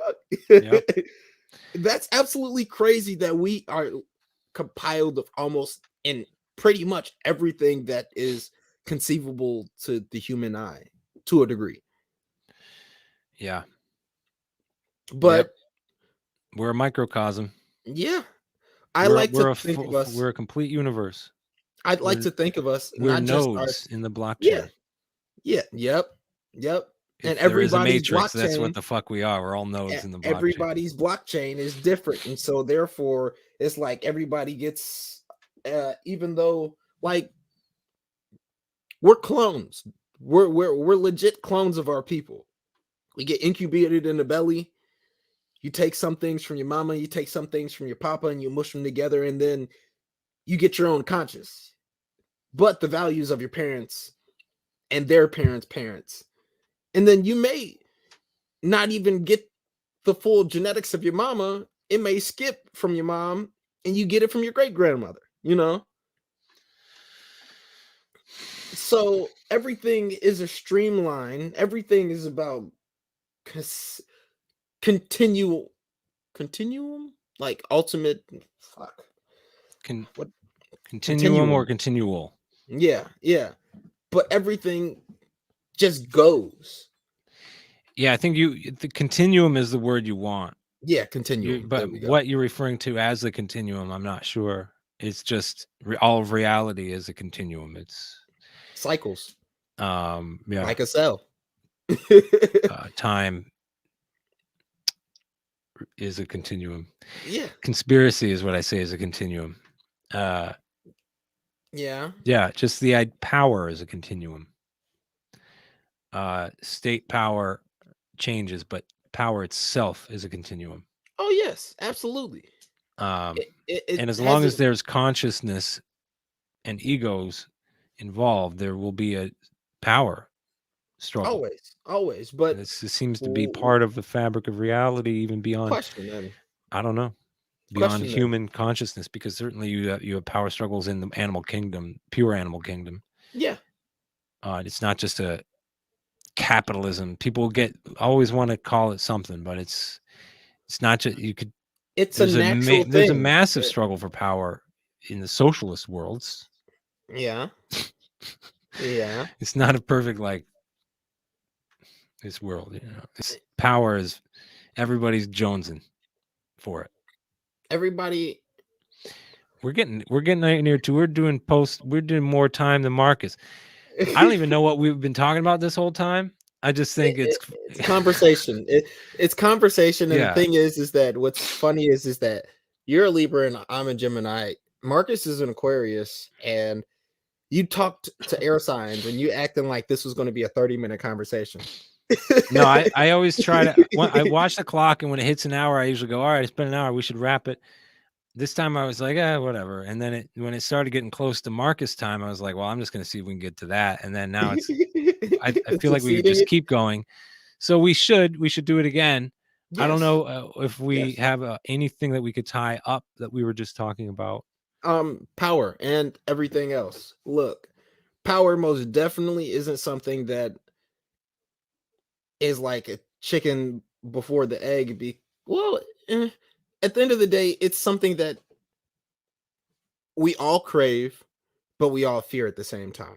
Yep. That's absolutely crazy that we are compiled of almost in pretty much everything that is conceivable to the human eye to a degree. Yeah. Yep. But We're a microcosm. yeah, I like to think of us. We're a complete universe. I'd like We're to think of us we're not just our nodes in the yeah, blockchain. yeah, yep. And If there is a everybody's matrix, that's what blockchain the fuck we are. We're all nodes in the blockchain. everybody's blockchain is different, and so therefore it's like everybody gets even though like we're clones, we're legit clones of our people. We get incubated in the belly. You take some things from your mama, you take some things from your papa, and you mush them together, and then you get your own conscious. But the values of your parents and their parents, and then you may not even get the full genetics of your mama. It may skip from your mom and you get it from your great grandmother. So everything is a streamline. Everything is about cons- continual continuum, like ultimate fuck. Con- What Continuum or continuum? continual? Yeah, yeah. But everything just goes. Yeah, I think the continuum is the word you want. Yeah, continuum. There But we go. what you're referring to as the continuum, I'm not sure. It's just all of reality is a continuum. It's Cycles yeah, like a cell. time is a continuum. Yeah, Conspiracy is what I say is a continuum. Uh, yeah. yeah, just the power is a continuum. State power changes, but power itself is a continuum. Oh yes, absolutely. Um, It and as long as hasn't there's consciousness and egos involved, there will be a power struggle. always, but This seems to be w- part of the fabric of reality, even beyond, question then, I don't know, beyond question then. human consciousness, because certainly you have power struggles in the animal kingdom, pure animal kingdom. Yeah, It's not just a capitalism. People always want to call it something, but it's not just you could. It's a natural There's a thing. massive struggle for power in the socialist worlds. Yeah. Yeah. It's not a perfect like this world, This power is everybody's jonesing for it. Everybody. We're getting in here too. We're doing more time than Marcus. I don't even know what we've been talking about this whole time. I just think it's conversation. It's conversation, and the yeah. thing is that what's funny is that you're a Libra and I'm a Gemini. Marcus is an Aquarius, and you talked to air signs, and you acting like this was going to be a 30-minute conversation. No, I always try to. I watch the clock, and when it hits an hour, I usually go, "All right, it's been an hour. We should wrap it." This time I was like, whatever. And then when it started getting close to Marcus time, I was like, well, I'm just going to see if we can get to that. And then now I feel like we could just keep going. So we should do it again. Yes. I don't know if we have anything that we could tie up that we were just talking about. Power and everything else. Look, power most definitely isn't something that is like a chicken before the egg. At the end of the day, it's something that we all crave, but we all fear at the same time.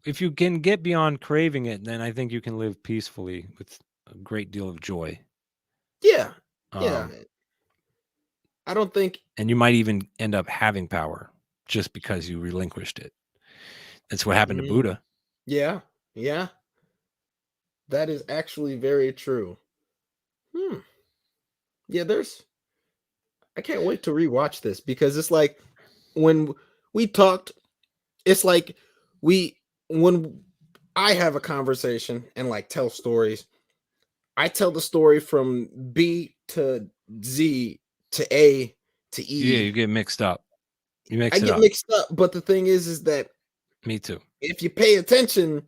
If you can get beyond craving it, then I think you can live peacefully with a great deal of joy. Yeah. Yeah. I don't think. And you might even end up having power just because you relinquished it. That's what happened to Buddha. Yeah. Yeah. That is actually very true. Yeah, I can't wait to rewatch this because it's like when we talked, it's like when I have a conversation and like tell stories, I tell the story from B to Z to A to E. Yeah, you get mixed up. I get mixed up, but the thing is that me too. If you pay attention,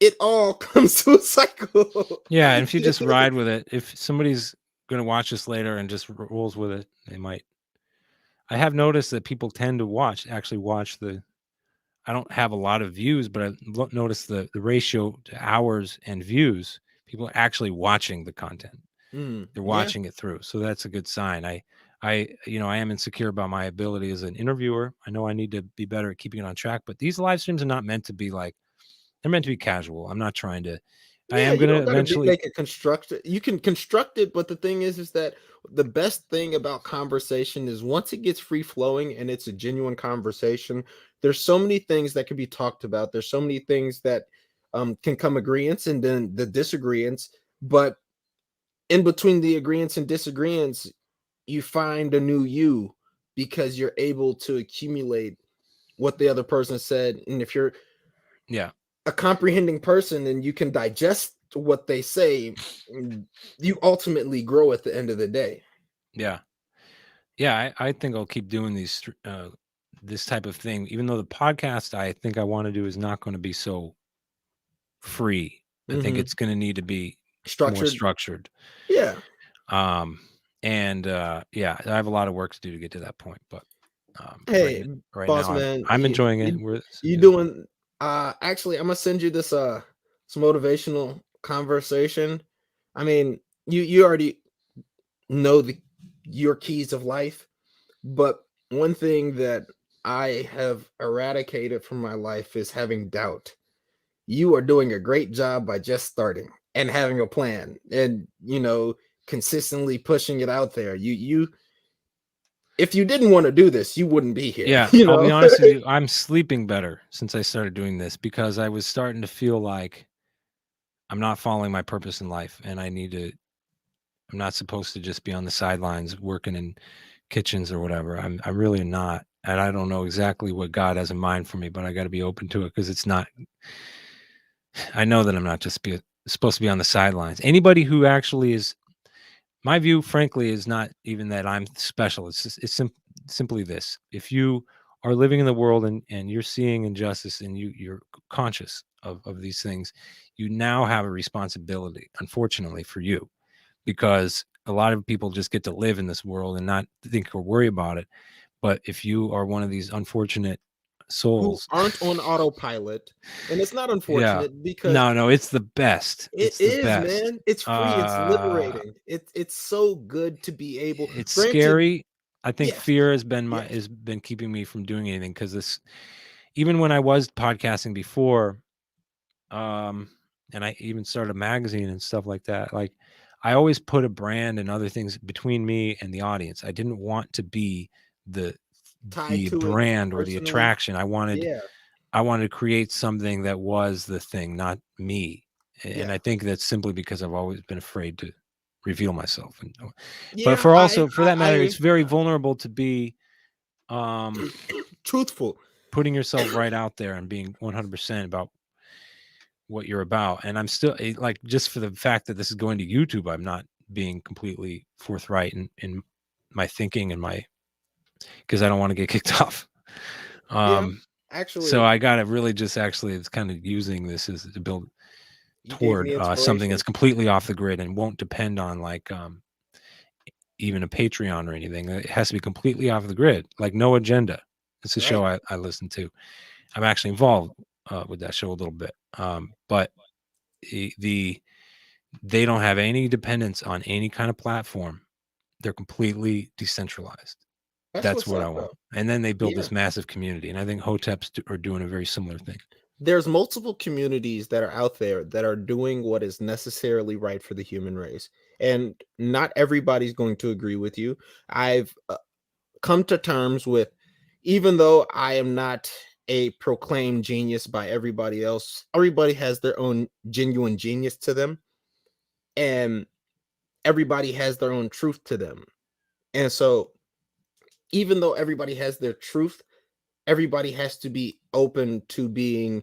it all comes to a cycle. Yeah, and if you just ride with it, if somebody's going to watch this later and just rolls with it, they might. I have noticed that people tend to actually watch I don't have a lot of views, but I've noticed the ratio to hours and views. People are actually watching the content. They're watching it through. So that's a good sign. I am insecure about my ability as an interviewer. I know I need to be better at keeping it on track, but these live streams are not meant to be like, they're meant to be casual. I'm not trying to. Yeah, I am going to eventually make it constructed. You can construct it, but the thing is that the best thing about conversation is once it gets free flowing and it's a genuine conversation, there's so many things that can be talked about. There's so many things that can come agreements and then the disagreements. But in between the agreements and disagreements, you find a new you because you're able to accumulate what the other person said. And if you're a comprehending person and you can digest what they say, you ultimately grow at the end of the day. Yeah. I think I'll keep doing these this type of thing, even though the podcast I think I want to do is not going to be so free. I think it's going to need to be more structured. Yeah. And I have a lot of work to do to get to that point, but hey, right boss now man, I'm enjoying it. You doing actually I'm gonna send you this some motivational conversation. I mean, you already know your keys of life, but one thing that I have eradicated from my life is having doubt. You are doing a great job by just starting and having a plan and consistently pushing it out there. You if you didn't want to do this, you wouldn't be here. Yeah, I'll be honest with you. I'm sleeping better since I started doing this because I was starting to feel like I'm not following my purpose in life, and I'm not supposed to just be on the sidelines working in kitchens or whatever. I'm really not, and I don't know exactly what God has in mind for me, but I got to be open to it because it's not. I know that I'm not just supposed to be on the sidelines. Anybody who actually is, my view, frankly, is not even that I'm special. It's simply this: if you are living in the world and you're seeing injustice and you're conscious of these things, you now have a responsibility, unfortunately for you, because a lot of people just get to live in this world and not think or worry about it. But if you are one of these unfortunate who souls. aren't on autopilot, and it's not Yeah. unfortunate because No, it's the best. it It's the is, best. man. It's free, it's liberating. It's so good to be able, It's granted, scary. I think yes, fear has been yes, keeping me from doing anything, because this, even when I was podcasting before, um, and I even started a magazine and stuff like that, like, I always put a brand and other things between me and the audience. I didn't want to be the tied to it brand or the personally. attraction. Yeah, I wanted to create something that was the thing, not me. And yeah, I think that's simply because I've always been afraid to reveal myself. And but yeah. for I also, for that matter, I it's very vulnerable to be um truthful. putting yourself right out there and being 100% about what you're about. And I'm still like, just for the fact that this is going to YouTube, I'm not being completely forthright in my thinking and my, because I don't want to get kicked off. Yeah, Um, so actually, I got to really just actually, it's kind of using this as to build you gave toward me something inspiration. that's completely off the grid and won't depend on like even a Patreon or anything. It has to be completely off the grid, like No Agenda. It's a show Right. I listen to. I'm actually involved with that show a little bit, but the they don't have any dependence on any kind of platform. They're completely decentralized. That's That's what's what I up, want. though. And then they build Yeah. this massive community, and I think Hoteps are doing a very similar thing. There's multiple communities that are out there that are doing what is necessarily right for the human race. And not everybody's going to agree with you. I've come to terms with, even though I am not a proclaimed genius by everybody else, everybody has their own genuine genius to them, and everybody has their own truth to them. And so, even though everybody has their truth, everybody has to be open to being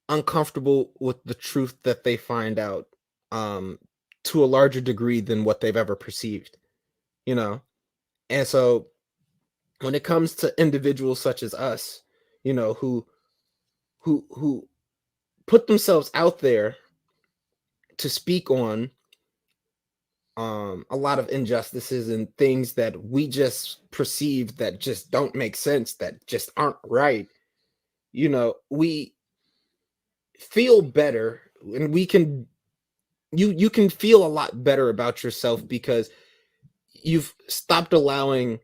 uncomfortable with the truth that they find out, um to a larger degree than what they've ever perceived, you know. And so when it comes to individuals such as us, who put themselves out there to speak on a lot of injustices and things that we just perceive that just don't make sense, that just aren't right, we feel better, and we can you can feel a lot better about yourself because you've stopped allowing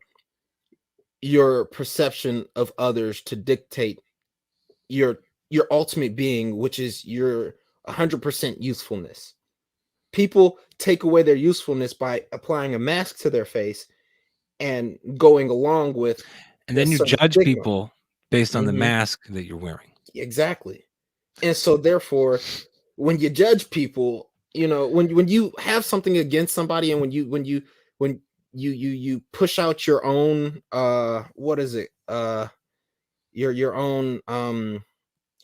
your perception of others to dictate your your ultimate being, which is your 100% usefulness. People take away their usefulness by applying a mask to their face and going along with And a then you certain judge stigma. people based on the Mhm. mask that you're wearing. Exactly. And so therefore, when you judge people, when you have something against somebody, and when you push out your own, what is it? Your own,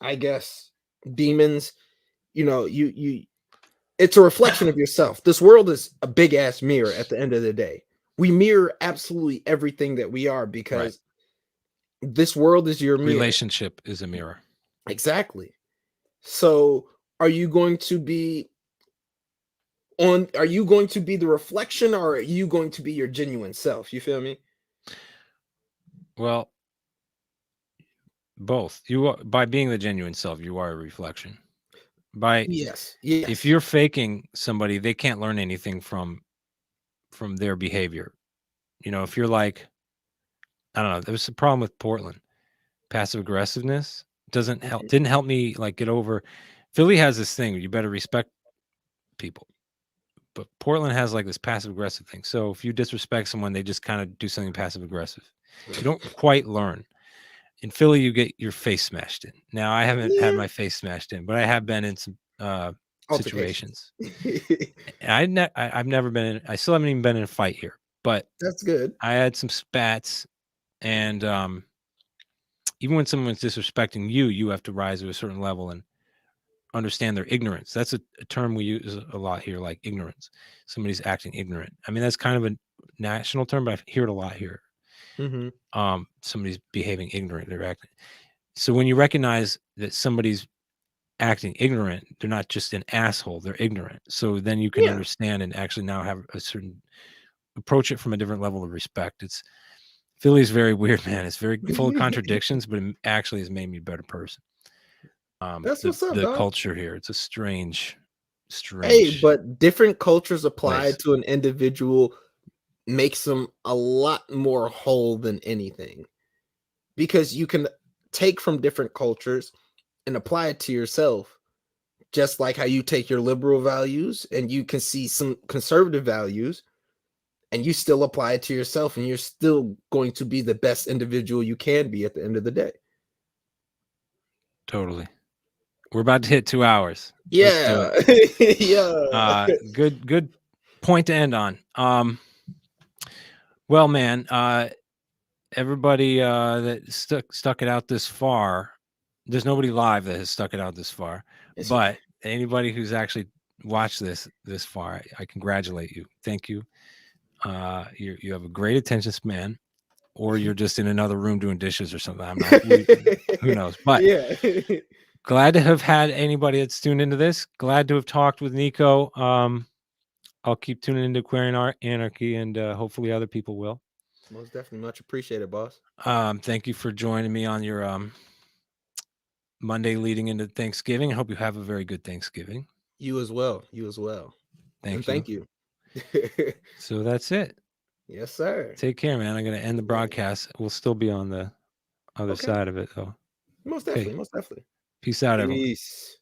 I guess, demons, you it's a reflection of yourself. This world is a big ass mirror at the end of the day. We mirror absolutely everything that we are Right. because this world is your mirror. Relationship is a mirror. Exactly. So, are you going to be are you going to be the reflection, or are you going to be your genuine self? You feel me? Well, both. You are, by being the genuine self, you are a reflection. By Yes. If Yes. you're faking somebody, they can't learn anything from their behavior. If you're like, I don't know, there was a problem with Portland. Passive aggressiveness Mhm. didn't help me like get over. Philly has this thing, you better respect people. But Portland has like this passive aggressive thing. So if you disrespect someone, they just kind of do something passive aggressive. You don't quite learn. In Philly, you get your face smashed in. Now, I haven't had Yeah. my face smashed in, but I have been in some Altercations. situations. And I've never been in. I still haven't even been in a fight here, but That's good. I had some spats, and even when someone's disrespecting you, you have to rise to a certain level and understand their ignorance. That's a term we use a lot here, like ignorance. Somebody's acting ignorant. I mean, that's kind of a national term, but I hear it a lot here. Mhm. Somebody's behaving ignorant. They're acting. So when you recognize that somebody's acting ignorant, they're not just an asshole, they're ignorant. So then you can Yeah. understand and actually now have a certain approach it from a different level of respect. Philly's very weird, man. It's very full of contradictions, but it actually has made me a better person. That's what's up, The dog. culture here, it's a strange Hey, strange but different cultures place. applied to an individual makes them a lot more whole than anything. Because you can take from different cultures and apply it to yourself, just like how you take your liberal values and you can see some conservative values and you still apply it to yourself, and you're still going to be the best individual you can be at the end of the day. Totally. We're about to hit 2 hours. Let's do Yeah. it. Yeah. Good point to end on. Well, man, everybody that stuck it out this far, there's nobody live that has stuck it out this far, Yes, you but anybody who's actually watched this far, I congratulate you. Thank you. You have a great attention span, or you're just in another room doing dishes or something. I'm not. Who knows? But Yeah. glad to have had anybody that's tuned into this. Glad to have talked with Nicco. I'll keep tuning into Aquarian Anarchy, and hopefully other people will. Most definitely, much appreciated, boss. Thank you for joining me on your Monday leading into Thanksgiving. I hope you have a very good Thanksgiving. You as well. You as well. And Thank you. thank you. So that's it. Yes, sir. Take care, man. I'm going to end the broadcast. We'll still be on the other Okay. side of it, though. Most Okay. definitely. Most definitely. Peace out, everyone. Peace.